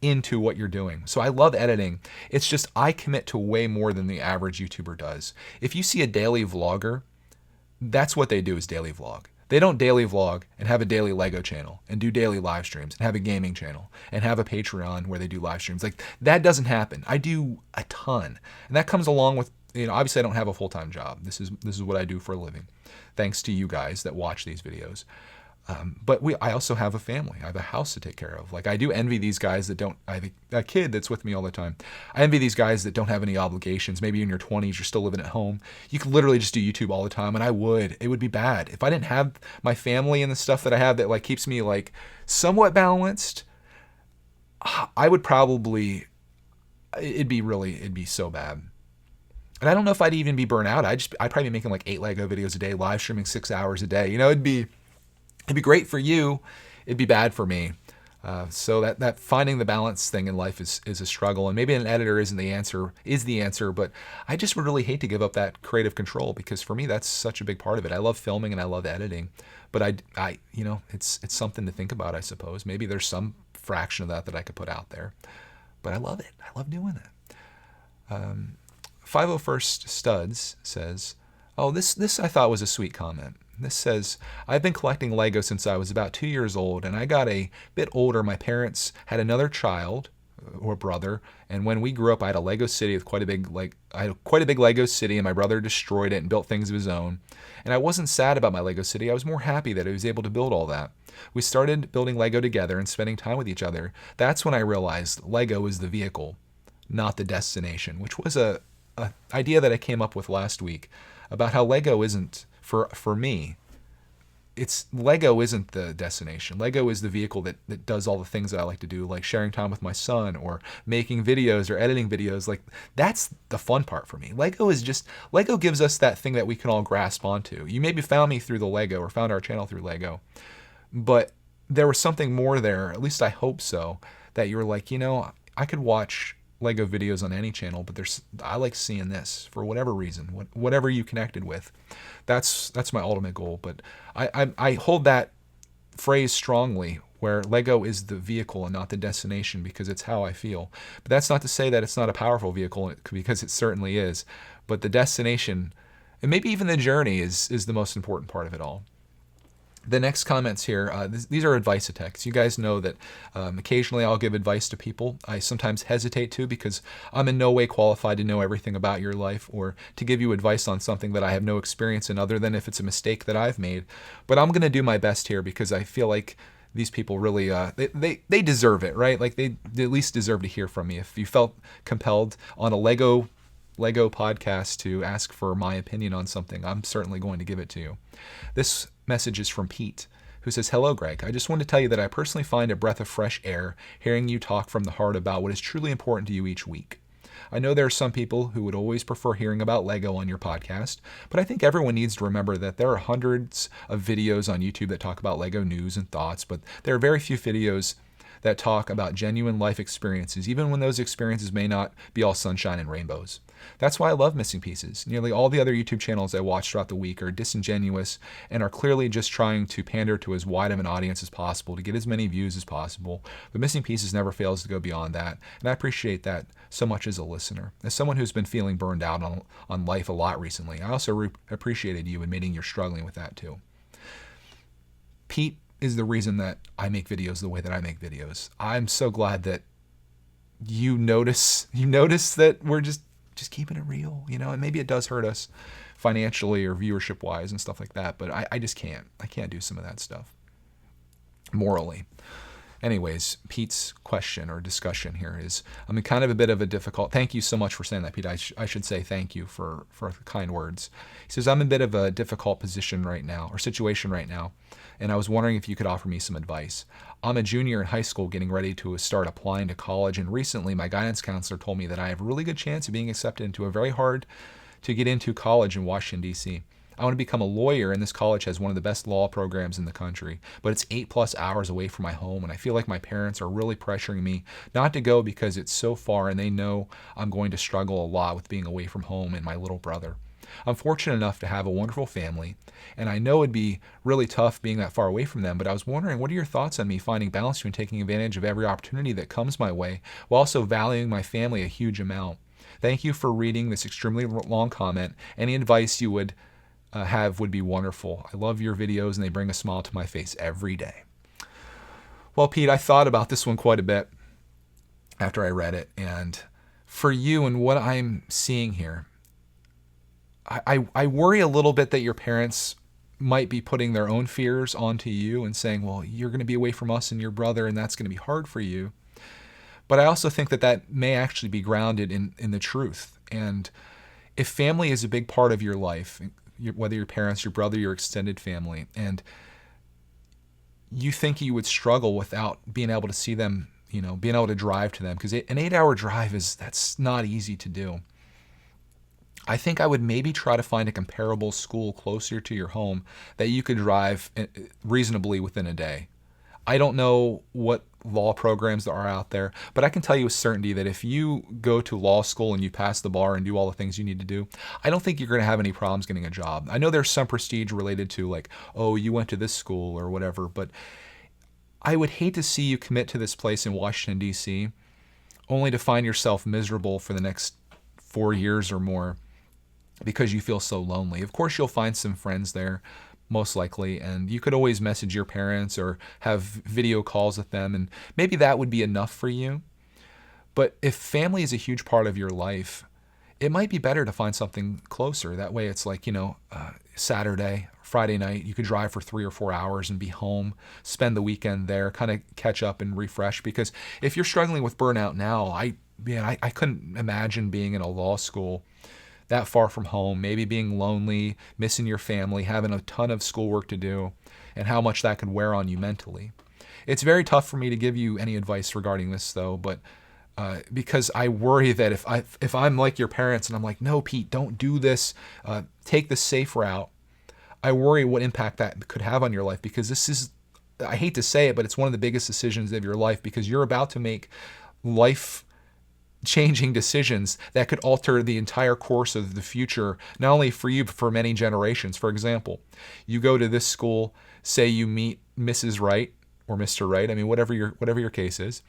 into what you're doing. So I love editing. It's just I commit to way more than the average YouTuber does. If you see a daily vlogger, that's what they do, is daily vlog. They don't daily vlog and have a daily Lego channel and do daily live streams and have a gaming channel and have a Patreon where they do live streams. Like, that doesn't happen. I do a ton. And that comes along with, obviously I don't have a full-time job. This is what I do for a living. Thanks to you guys that watch these videos. But I also have a family. I have a house to take care of. Like, I do envy these guys that don't. I have a kid that's with me all the time. I envy these guys that don't have any obligations. Maybe in your 20s, you're still living at home. You could literally just do YouTube all the time, and I would. It would be bad if I didn't have my family and the stuff that I have that like keeps me like somewhat balanced. I would probably. It'd be so bad. And I don't know if I'd even be burnt out. I'd probably be making like 8 Lego videos a day, live streaming 6 hours a day. It'd be great for you. It'd be bad for me. So that finding the balance thing in life is a struggle. And maybe an editor is the answer, but I just would really hate to give up that creative control because for me, that's such a big part of it. I love filming and I love editing, but it's something to think about, I suppose. Maybe there's some fraction of that I could put out there, but I love it. I love doing it. 501st Studs says, oh, this I thought was a sweet comment. This says, I've been collecting Lego since I was about 2 years old, and I got a bit older. My parents had another child or brother, and when we grew up, I had a Lego city with quite a big Lego city, and my brother destroyed it and built things of his own. And I wasn't sad about my Lego city. I was more happy that I was able to build all that. We started building Lego together and spending time with each other. That's when I realized Lego is the vehicle, not the destination, which was a idea that I came up with last week about how Lego isn't. For me, Lego isn't the destination. Lego is the vehicle that does all the things that I like to do, like sharing time with my son or making videos or editing videos. Like, that's the fun part for me. Lego gives us that thing that we can all grasp onto. You maybe found me through the Lego or found our channel through Lego, but there was something more there, at least I hope so, that you were like, I could watch Lego videos on any channel, but I like seeing this for whatever reason, whatever you connected with. That's my ultimate goal. But I hold that phrase strongly, where Lego is the vehicle and not the destination, because it's how I feel. But that's not to say that it's not a powerful vehicle, because it certainly is. But the destination, and maybe even the journey, is the most important part of it all. The next comments here, these are advice attacks. You guys know that occasionally I'll give advice to people. I sometimes hesitate to, because I'm in no way qualified to know everything about your life or to give you advice on something that I have no experience in, other than if it's a mistake that I've made. But I'm going to do my best here, because I feel like these people really, they deserve it, right? Like, they at least deserve to hear from me. If you felt compelled on a Lego podcast to ask for my opinion on something, I'm certainly going to give it to you. This message is from Pete, who says, hello, Greg. I just want to tell you that I personally find a breath of fresh air hearing you talk from the heart about what is truly important to you each week. I know there are some people who would always prefer hearing about Lego on your podcast, but I think everyone needs to remember that there are hundreds of videos on YouTube that talk about Lego news and thoughts, but there are very few videos that talk about genuine life experiences, even when those experiences may not be all sunshine and rainbows. That's why I love Missing Pieces. Nearly all the other YouTube channels I watch throughout the week are disingenuous and are clearly just trying to pander to as wide of an audience as possible to get as many views as possible. But Missing Pieces never fails to go beyond that, and I appreciate that so much as a listener. As someone who's been feeling burned out on life a lot recently, I also appreciated you admitting you're struggling with that too. Pete is the reason that I make videos the way that I make videos. I'm so glad that you notice that we're just keeping it real, and maybe it does hurt us financially or viewership wise and stuff like that, but I just can't. I can't do some of that stuff morally. Anyways, Pete's question or discussion here is, I'm in kind of a bit of a difficult, thank you so much for saying that, Pete. I should say thank you for the kind words. He says, I'm in a bit of a difficult position right now, or situation right now, and I was wondering if you could offer me some advice. I'm a junior in high school getting ready to start applying to college, and recently my guidance counselor told me that I have a really good chance of being accepted into a very hard to get into college in Washington, D.C. I want to become a lawyer, and this college has one of the best law programs in the country, but it's 8+ hours away from my home, and I feel like my parents are really pressuring me not to go because it's so far, and they know I'm going to struggle a lot with being away from home and my little brother. I'm fortunate enough to have a wonderful family, and I know it'd be really tough being that far away from them, but I was wondering, what are your thoughts on me finding balance between taking advantage of every opportunity that comes my way while also valuing my family a huge amount? Thank you for reading this extremely long comment. Any advice you would have would be wonderful. I love your videos, and they bring a smile to my face every day. Well, Pete, I thought about this one quite a bit after I read it, and for you and what I'm seeing here, I worry a little bit that your parents might be putting their own fears onto you and saying, well, you're going to be away from us and your brother, and that's going to be hard for you. But I also think that that may actually be grounded in the truth. And if family is a big part of your life, whether your parents, your brother, your extended family, and you think you would struggle without being able to see them, being able to drive to them, because an 8-hour drive that's not easy to do. I think I would maybe try to find a comparable school closer to your home that you could drive reasonably within a day. I don't know what law programs there are out there, but I can tell you with certainty that if you go to law school and you pass the bar and do all the things you need to do, I don't think you're going to have any problems getting a job. I know there's some prestige related to like, oh, you went to this school or whatever, but I would hate to see you commit to this place in Washington, D.C., only to find yourself miserable for the next 4 years or more because you feel so lonely. Of course, you'll find some friends there, most likely, and you could always message your parents or have video calls with them, and maybe that would be enough for you. But if family is a huge part of your life, it might be better to find something closer. That way it's like, Saturday, Friday night, you could drive for 3 or 4 hours and be home, spend the weekend there, kind of catch up and refresh. Because if you're struggling with burnout now, I couldn't imagine being in a law school that far from home, maybe being lonely, missing your family, having a ton of schoolwork to do, and how much that could wear on you mentally. It's very tough for me to give you any advice regarding this, though, but because I worry that if I'm like your parents and I'm like, no, Pete, don't do this, take the safe route, I worry what impact that could have on your life, because this is, I hate to say it, but it's one of the biggest decisions of your life, because you're about to make life-changing decisions that could alter the entire course of the future, not only for you, but for many generations. For example, you go to this school, say you meet Mrs. Wright or Mr. Wright, whatever your case is,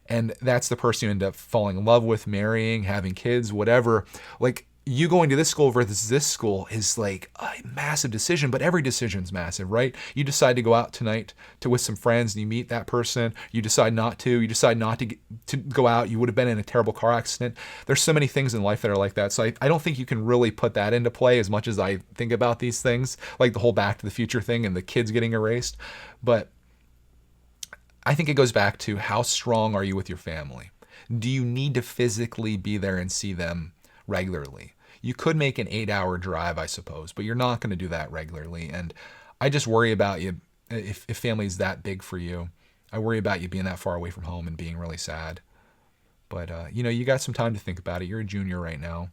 and that's the person you end up falling in love with, marrying, having kids, whatever. Like, you going to this school versus this school is like a massive decision, but every decision's massive, right? You decide to go out tonight with some friends and you meet that person. You decide not to go out. You would have been in a terrible car accident. There's so many things in life that are like that. So I don't think you can really put that into play as much as I think about these things, like the whole Back to the Future thing and the kids getting erased. But I think it goes back to, how strong are you with your family? Do you need to physically be there and see them regularly? You could make an 8-hour drive, I suppose, but you're not going to do that regularly. And I just worry about you, if family is that big for you, I worry about you being that far away from home and being really sad. But, you got some time to think about it. You're a junior right now.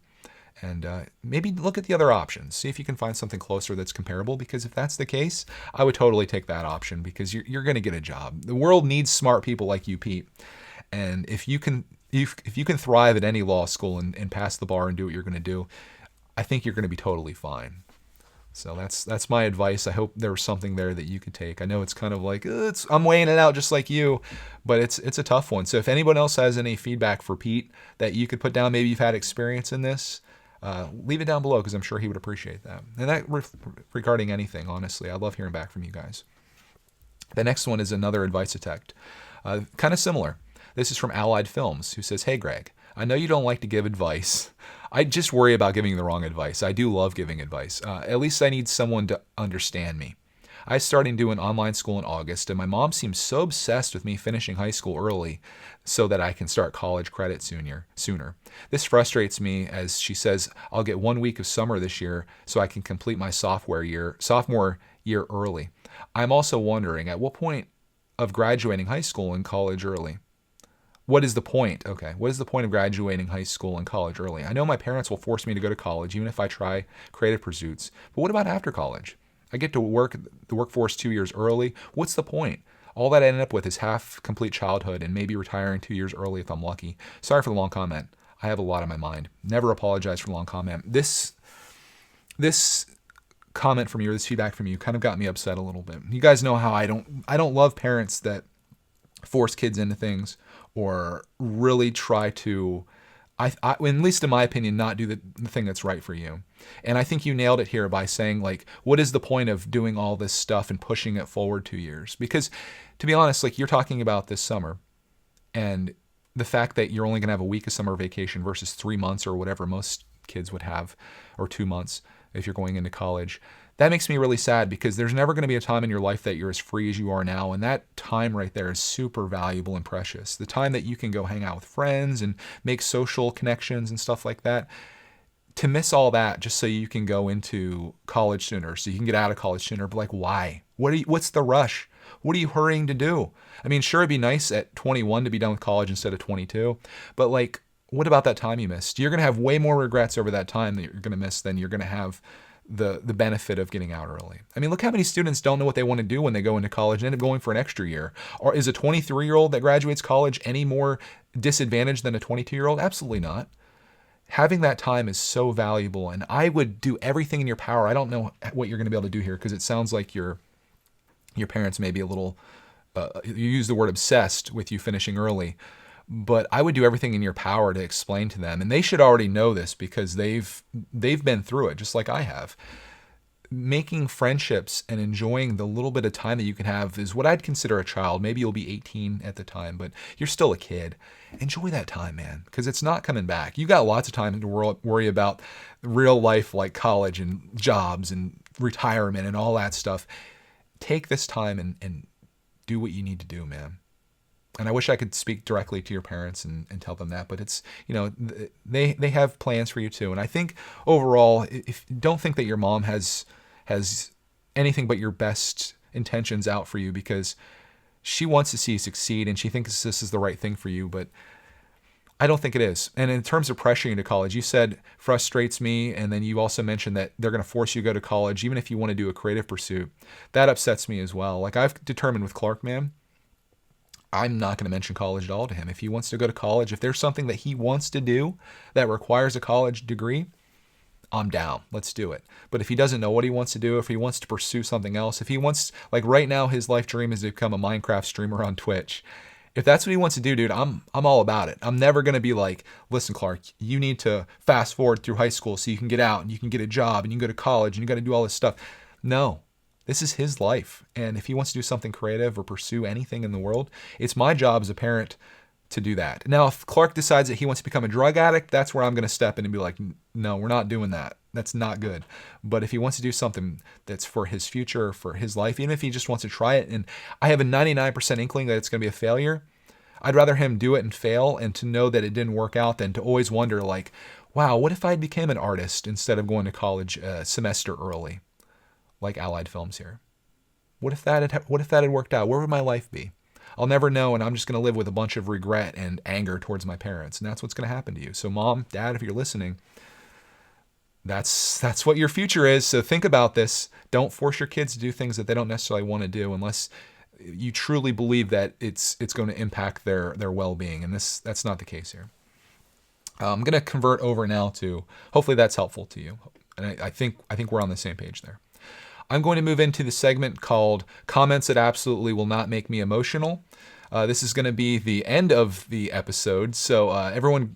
And maybe look at the other options. See if you can find something closer that's comparable, because if that's the case, I would totally take that option, because you're going to get a job. The world needs smart people like you, Pete. And if you can thrive at any law school and pass the bar and do what you're going to do, I think you're going to be totally fine. So that's my advice. I hope there was something there that you could take. I know it's kind of like I'm weighing it out just like you, but it's a tough one. So if anyone else has any feedback for Pete that you could put down, maybe you've had experience in this, leave it down below, because I'm sure he would appreciate that. And that regarding anything, honestly, I love hearing back from you guys. The next one is another Brickitect, kind of similar. This is from Allied Films, who says, "Hey Greg, I know you don't like to give advice. I just worry about giving the wrong advice. I do love giving advice. At least I need someone to understand me. I started doing online school in August, and my mom seems so obsessed with me finishing high school early so that I can start college credit sooner. This frustrates me, as she says I'll get 1 week of summer this year so I can complete my sophomore year early. I'm also wondering, at what point of graduating high school and college early? What is the point? Okay, what is the point of graduating high school and college early? I know my parents will force me to go to college even if I try creative pursuits, but what about after college? I get to the workforce 2 years early. What's the point? All that I end up with is half complete childhood and maybe retiring 2 years early if I'm lucky. Sorry for the long comment. I have a lot on my mind. Never apologize for the long comment. This comment from you, or this feedback from you, kind of got me upset a little bit. You guys know how I don't love parents that force kids into things, or really try to, at least in my opinion, not do the thing that's right for you. And I think you nailed it here by saying, like, what is the point of doing all this stuff and pushing it forward 2 years? Because to be honest, like, you're talking about this summer, and the fact that you're only going to have a week of summer vacation versus 3 months or whatever most kids would have, or 2 months if you're going into college. That makes me really sad, because there's never going to be a time in your life that you're as free as you are now. And that time right there is super valuable and precious. The time that you can go hang out with friends and make social connections and stuff like that. To miss all that just so you can go into college sooner, so you can get out of college sooner, but like, why? What's the rush? What are you hurrying to do? I mean, sure, it'd be nice at 21 to be done with college instead of 22, but like, what about that time you missed? You're going to have way more regrets over that time that you're going to miss than you're going to have the benefit of getting out early. I mean, look how many students don't know what they want to do when they go into college and end up going for an extra year. Or is a 23-year-old that graduates college any more disadvantaged than a 22-year-old? Absolutely not. Having that time is so valuable, and I would do everything in your power. I don't know what you're going to be able to do here, because it sounds like your parents may be a little, you use the word obsessed with you finishing early. But I would do everything in your power to explain to them, and they should already know this because they've been through it just like I have. Making friendships and enjoying the little bit of time that you can have is what I'd consider a child. Maybe you'll be 18 at the time, but you're still a kid. Enjoy that time, man, because it's not coming back. You got lots of time to worry about real life, like college and jobs and retirement and all that stuff. Take this time and do what you need to do, man. And I wish I could speak directly to your parents and tell them that, but it's, they have plans for you too. And I think overall, don't think that your mom has anything but your best intentions out for you, because she wants to see you succeed and she thinks this is the right thing for you, but I don't think it is. And in terms of pressuring you to college, you said frustrates me, and then you also mentioned that they're going to force you to go to college even if you want to do a creative pursuit. That upsets me as well. Like, I've determined with Clark, man, I'm not going to mention college at all to him. If he wants to go to college, if there's something that he wants to do that requires a college degree, I'm down. Let's do it. But if he doesn't know what he wants to do, if he wants to pursue something else, if he wants, like right now, his life dream is to become a Minecraft streamer on Twitch. If that's what he wants to do, dude, I'm all about it. I'm never going to be like, listen, Clark, you need to fast forward through high school so you can get out and you can get a job and you can go to college and you got to do all this stuff. No. This is his life. And if he wants to do something creative or pursue anything in the world, it's my job as a parent to do that. Now, if Clark decides that he wants to become a drug addict, that's where I'm going to step in and be like, no, we're not doing that. That's not good. But if he wants to do something that's for his future, for his life, even if he just wants to try it, and I have a 99% inkling that it's going to be a failure, I'd rather him do it and fail and to know that it didn't work out than to always wonder, like, wow, what if I became an artist instead of going to college a semester early? Like Allied Films here. What if that had worked out? Where would my life be? I'll never know, and I'm just going to live with a bunch of regret and anger towards my parents, and that's what's going to happen to you. So mom, dad, if you're listening, that's what your future is. So think about this. Don't force your kids to do things that they don't necessarily want to do unless you truly believe that it's going to impact their well-being. And that's not the case here. I'm going to convert over now to, hopefully that's helpful to you. And I think we're on the same page there. I'm going to move into the segment called Comments That Absolutely Will Not Make Me Emotional. This is going to be the end of the episode. So everyone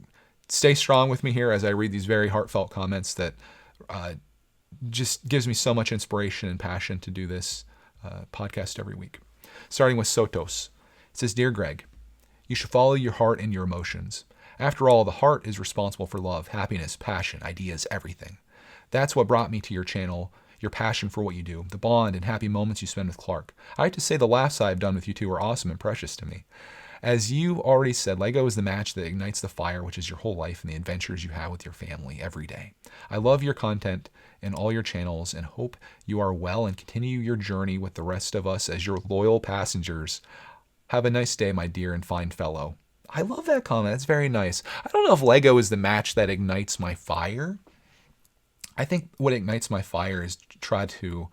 stay strong with me here as I read these very heartfelt comments that just gives me so much inspiration and passion to do this podcast every week. Starting with Sotos. It says, Dear Greg, you should follow your heart and your emotions. After all, the heart is responsible for love, happiness, passion, ideas, everything. That's what brought me to your channel, your passion for what you do, the bond and happy moments you spend with Clark. I have to say the laughs I've done with you two are awesome and precious to me. As you already said, Lego is the match that ignites the fire, which is your whole life and the adventures you have with your family every day. I love your content and all your channels and hope you are well and continue your journey with the rest of us as your loyal passengers. Have a nice day, my dear and fine fellow. I love that comment. That's very nice. I don't know if Lego is the match that ignites my fire. I think what ignites my fire is to try to,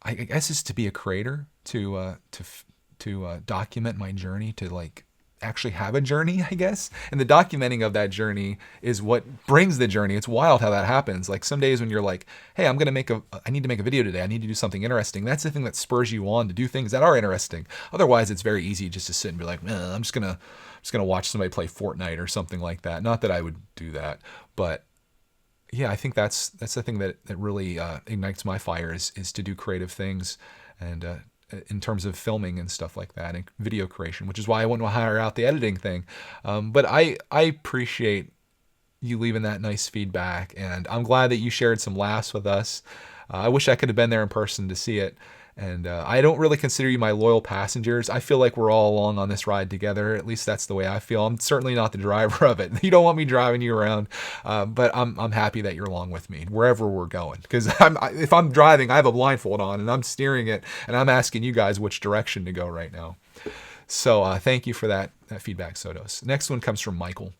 I guess, is to be a creator, to document my journey, to like actually have a journey, I guess. And the documenting of that journey is what brings the journey. It's wild how that happens. Like some days when you're like, hey, I need to make a video today. I need to do something interesting. That's the thing that spurs you on to do things that are interesting. Otherwise, it's very easy just to sit and be like, man, I'm just gonna watch somebody play Fortnite or something like that. Not that I would do that, but yeah, I think that's the thing that really ignites my fire is to do creative things, and in terms of filming and stuff like that, and video creation, which is why I want to hire out the editing thing. But I appreciate you leaving that nice feedback, and I'm glad that you shared some laughs with us. I wish I could have been there in person to see it. And I don't really consider you my loyal passengers. I feel like we're all along on this ride together. At least that's the way I feel. I'm certainly not the driver of it. You don't want me driving you around, but I'm happy that you're along with me wherever we're going. Because if I'm driving, I have a blindfold on and I'm steering it, and I'm asking you guys which direction to go right now. So thank you for that feedback, Sotos. Next one comes from Michael.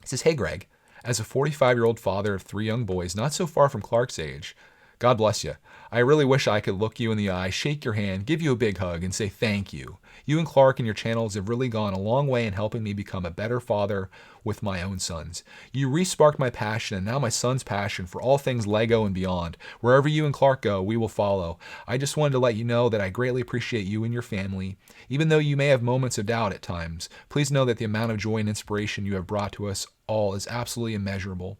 He says, Hey, Greg, as a 45-year-old father of 3 young boys, not so far from Clark's age, God bless you. I really wish I could look you in the eye, shake your hand, give you a big hug, and say thank you. You and Clark and your channels have really gone a long way in helping me become a better father with my own sons. You re-sparked my passion and now my son's passion for all things Lego and beyond. Wherever you and Clark go, we will follow. I just wanted to let you know that I greatly appreciate you and your family. Even though you may have moments of doubt at times, please know that the amount of joy and inspiration you have brought to us all is absolutely immeasurable.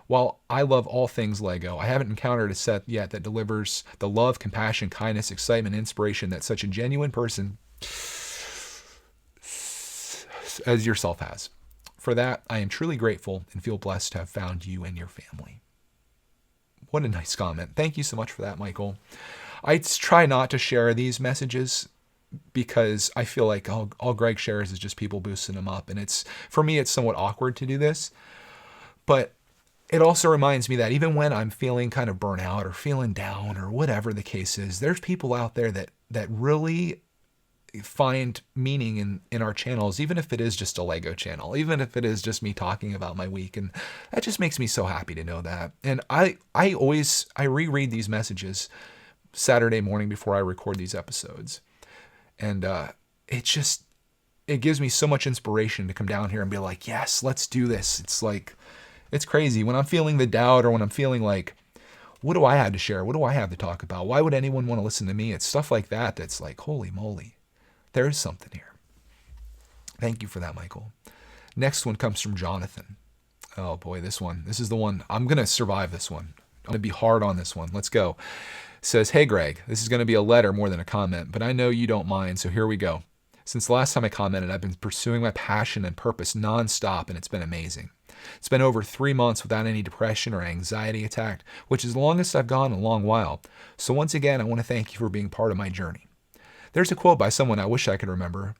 While I love all things Lego, I haven't encountered a set yet that delivers the love, compassion, kindness, excitement, inspiration that such a genuine person as yourself has. For that, I am truly grateful and feel blessed to have found you and your family. What a nice comment. Thank you so much for that, Michael. I try not to share these messages because I feel like all Greg shares is just people boosting him up. And for me, it's somewhat awkward to do this. But it also reminds me that even when I'm feeling kind of burnout or feeling down or whatever the case is, there's people out there that really find meaning in our channels, even if it is just a Lego channel, even if it is just me talking about my week. And that just makes me so happy to know that. And I reread these messages Saturday morning before I record these episodes. And it gives me so much inspiration to come down here and be like, yes, let's do this. It's crazy when I'm feeling the doubt or when I'm feeling like, what do I have to share? What do I have to talk about? Why would anyone want to listen to me? It's stuff like that that's like, holy moly, there is something here. Thank you for that, Michael. Next one comes from Jonathan. Oh boy, this is the one. I'm going to survive this one. I'm going to be hard on this one. Let's go. It says, Hey, Greg, this is going to be a letter more than a comment, but I know you don't mind, so here we go. Since the last time I commented, I've been pursuing my passion and purpose nonstop, and it's been amazing. It's been over 3 months without any depression or anxiety attack, which is the longest I've gone in a long while. So once again, I want to thank you for being part of my journey. There's a quote by someone I wish I could remember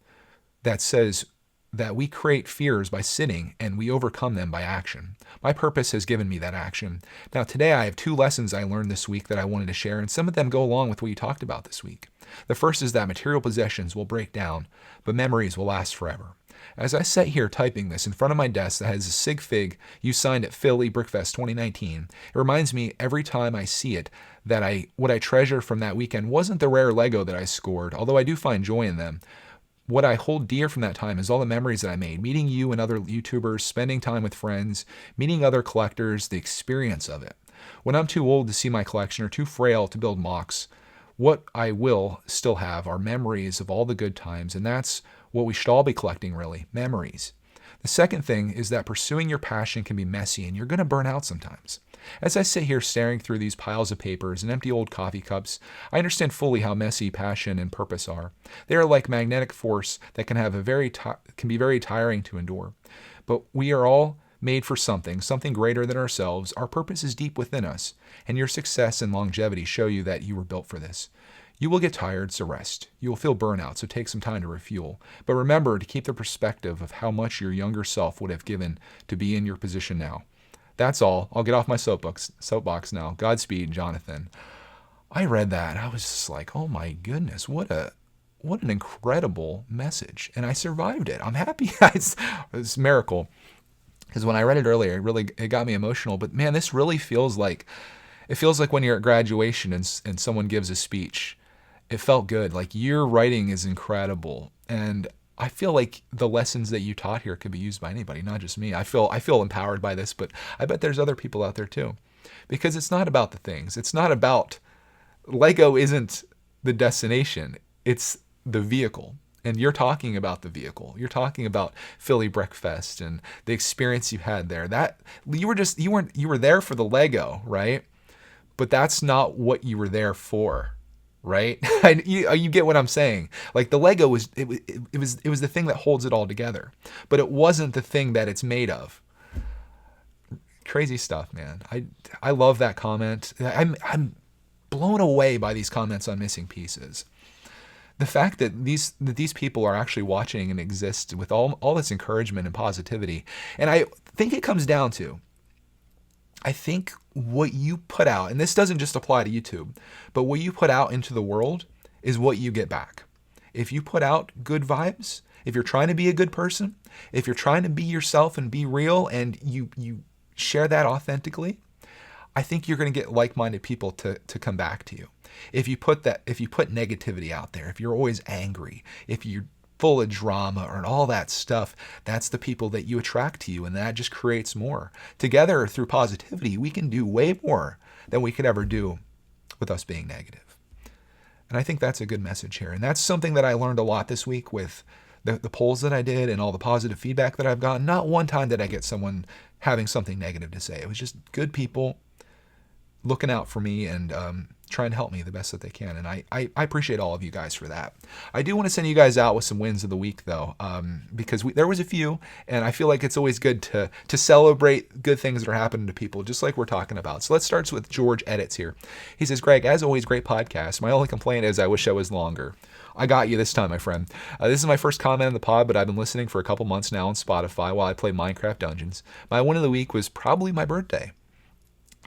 that says that we create fears by sitting and we overcome them by action. My purpose has given me that action. Now today I have 2 lessons I learned this week that I wanted to share, and some of them go along with what you talked about this week. The first is that material possessions will break down, but memories will last forever. As I sit here typing this in front of my desk that has a sig fig you signed at Philly Brickfest 2019, it reminds me every time I see it that what I treasure from that weekend wasn't the rare Lego that I scored, although I do find joy in them. What I hold dear from that time is all the memories that I made, meeting you and other YouTubers, spending time with friends, meeting other collectors, the experience of it. When I'm too old to see my collection or too frail to build mocks, what I will still have are memories of all the good times, and that's what we should all be collecting, really, memories. The second thing is that pursuing your passion can be messy, and you're going to burn out sometimes. As I sit here staring through these piles of papers and empty old coffee cups, I understand fully how messy passion and purpose are. They are like magnetic force that can be very tiring to endure. But we are all made for something greater than ourselves. Our purpose is deep within us, and your success and longevity show you that you were built for this. You will get tired, so rest. You will feel burnout, so take some time to refuel. But remember to keep the perspective of how much your younger self would have given to be in your position now. That's all. I'll get off my soapbox now. Godspeed, Jonathan. I read that. I was just like, oh my goodness, what an incredible message. And I survived it. I'm happy. It's a miracle. Because when I read it earlier, it got me emotional. But man, this really feels like when you're at graduation and someone gives a speech. It felt good. Like, your writing is incredible. And I feel like the lessons that you taught here could be used by anybody, not just me. I feel empowered by this, but I bet there's other people out there too. Because it's not about the things. It's not about, Lego isn't the destination. It's the vehicle. And you're talking about the vehicle. You're talking about Philly Brickfest and the experience you had there. That you were there for the Lego, right? But that's not what you were there for. Right? You get what I'm saying. Like, the Lego was the thing that holds it all together, but it wasn't the thing that it's made of. Crazy stuff, man. I love that comment. I'm blown away by these comments on missing pieces. The fact that these people are actually watching and exist with all this encouragement and positivity. And I think it comes down to, I think what you put out, and this doesn't just apply to YouTube, but what you put out into the world is what you get back. If you put out good vibes, if you're trying to be a good person, if you're trying to be yourself and be real, and you share that authentically, I think you're going to get like-minded people to come back to you. If you put negativity out there, if you're always angry, if you're full of drama or all that stuff, that's the people that you attract to you, and that just creates more. Together, through positivity, we can do way more than we could ever do with us being negative. And I think that's a good message here. And that's something that I learned a lot this week with the polls that I did and all the positive feedback that I've gotten. Not one time did I get someone having something negative to say. It was just good people looking out for me and trying to help me the best that they can. And I appreciate all of you guys for that. I do want to send you guys out with some wins of the week, though, because there was a few, and I feel like it's always good to celebrate good things that are happening to people, just like we're talking about. So let's start with George Edits here. He says, Greg, as always, great podcast. My only complaint is I wish I was longer. I got you this time, my friend. This is my first comment on the pod, but I've been listening for a couple months now on Spotify while I play Minecraft Dungeons. My win of the week was probably my birthday.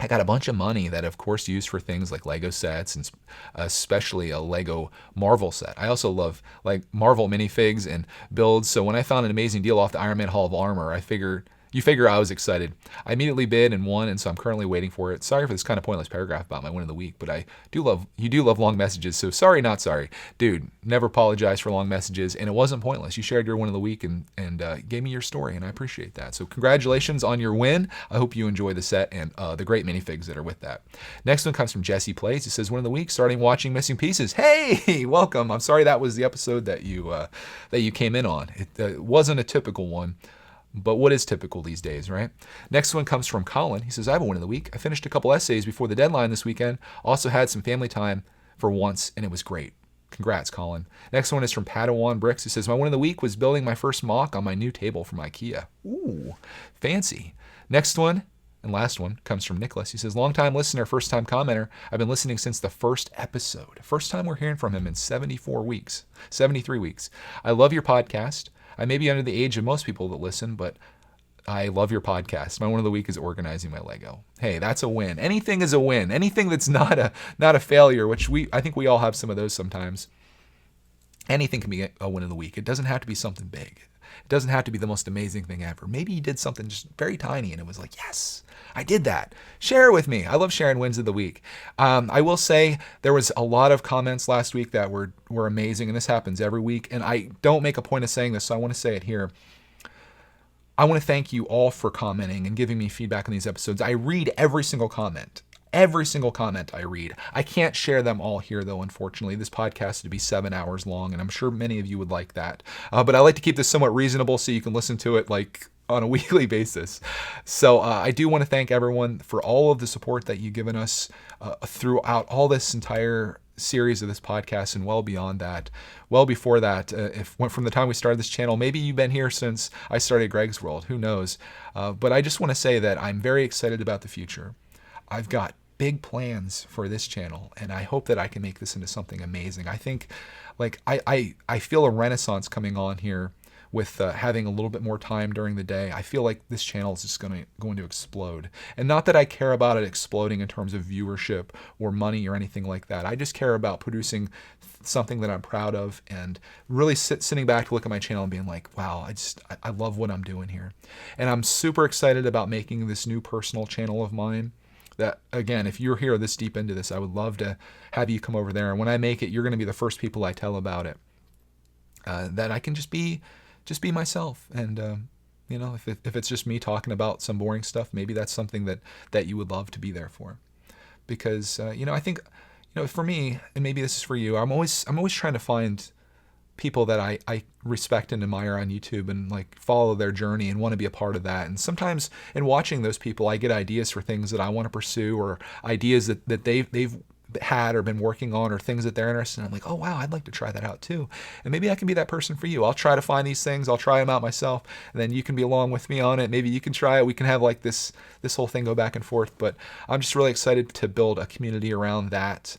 I got a bunch of money that, of course, used for things like Lego sets and especially a Lego Marvel set. I also love like Marvel minifigs and builds. So when I found an amazing deal off the Iron Man Hall of Armor, you figure I was excited. I immediately bid and won, and so I'm currently waiting for it. Sorry for this kind of pointless paragraph about my win of the week, but you do love long messages, so sorry, not sorry. Dude, never apologize for long messages, and it wasn't pointless. You shared your win of the week and gave me your story, and I appreciate that. So congratulations on your win. I hope you enjoy the set and the great minifigs that are with that. Next one comes from Jesse Plays. It says, win of the week, starting watching Missing Pieces. Hey, welcome. I'm sorry that was the episode that you came in on. It wasn't a typical one. But what is typical these days, right? Next one comes from Colin. He says, I have a win of the week. I finished a couple essays before the deadline this weekend. Also had some family time for once, and it was great. Congrats, Colin. Next one is from Padawan Bricks. He says, my win of the week was building my first mock on my new table from IKEA. Ooh, fancy. Next one and last one comes from Nicholas. He says, long-time listener, first-time commenter. I've been listening since the first episode. First time we're hearing from him in 73 weeks. I love your podcast. I may be under the age of most people that listen, but I love your podcast. My one of the week is organizing my Lego. Hey, that's a win. Anything is a win. Anything that's not a failure, which I think we all have some of those sometimes. Anything can be a win of the week. It doesn't have to be something big. It doesn't have to be the most amazing thing ever. Maybe you did something just very tiny and it was like, yes, I did that. Share it with me. I love sharing wins of the week. I will say there was a lot of comments last week that were amazing, and this happens every week. And I don't make a point of saying this, so I want to say it here. I want to thank you all for commenting and giving me feedback on these episodes. I read every single comment. Every single comment I read. I can't share them all here, though, unfortunately. This podcast is to be 7 hours long, and I'm sure many of you would like that. But I like to keep this somewhat reasonable so you can listen to it like on a weekly basis. So I do want to thank everyone for all of the support that you've given us throughout all this entire series of this podcast and well beyond that. Well before that, from the time we started this channel, maybe you've been here since I started Greg's World, who knows. But I just want to say that I'm very excited about the future. I've got big plans for this channel, and I hope that I can make this into something amazing. I think, like, I feel a renaissance coming on here with having a little bit more time during the day. I feel like this channel is just going to explode. And not that I care about it exploding in terms of viewership or money or anything like that. I just care about producing something that I'm proud of and really sitting back to look at my channel and being like, wow, I love what I'm doing here. And I'm super excited about making this new personal channel of mine. That, again, if you're here this deep into this, I would love to have you come over there. And when I make it, you're going to be the first people I tell about it. That I can just be myself. And, if it's just me talking about some boring stuff, maybe that's something that you would love to be there for. Because, I think, for me, and maybe this is for you, I'm always trying to find people that I respect and admire on YouTube and like follow their journey and want to be a part of that. And sometimes in watching those people, I get ideas for things that I want to pursue, or ideas that they've had or been working on, or things that they're interested in. I'm like, oh wow, I'd like to try that out too. And maybe I can be that person for you. I'll try to find these things. I'll try them out myself, and then you can be along with me on it. Maybe you can try it. We can have like this whole thing go back and forth. But I'm just really excited to build a community around that.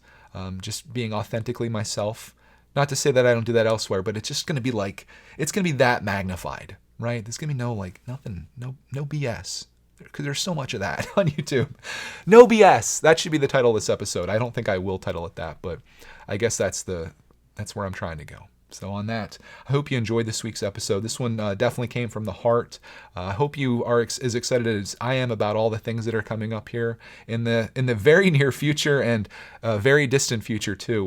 Just being authentically myself. Not to say that I don't do that elsewhere, but it's just going to be like, it's going to be that magnified, right? There's going to be no BS, because there's so much of that on YouTube. No BS. That should be the title of this episode. I don't think I will title it that, but I guess that's where I'm trying to go. So on that, I hope you enjoyed this week's episode. This one definitely came from the heart. I hope you are as excited as I am about all the things that are coming up here in the very near future, and very distant future too,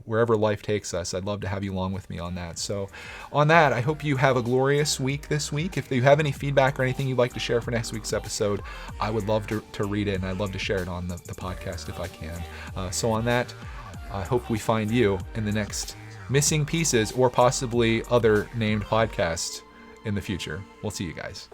wherever life takes us. I'd love to have you along with me on that. So on that, I hope you have a glorious week this week. If you have any feedback or anything you'd like to share for next week's episode, I would love to read it, and I'd love to share it on the podcast if I can. So on that, I hope we find you in the next Missing Pieces, or possibly other named podcasts in the future. We'll see you guys.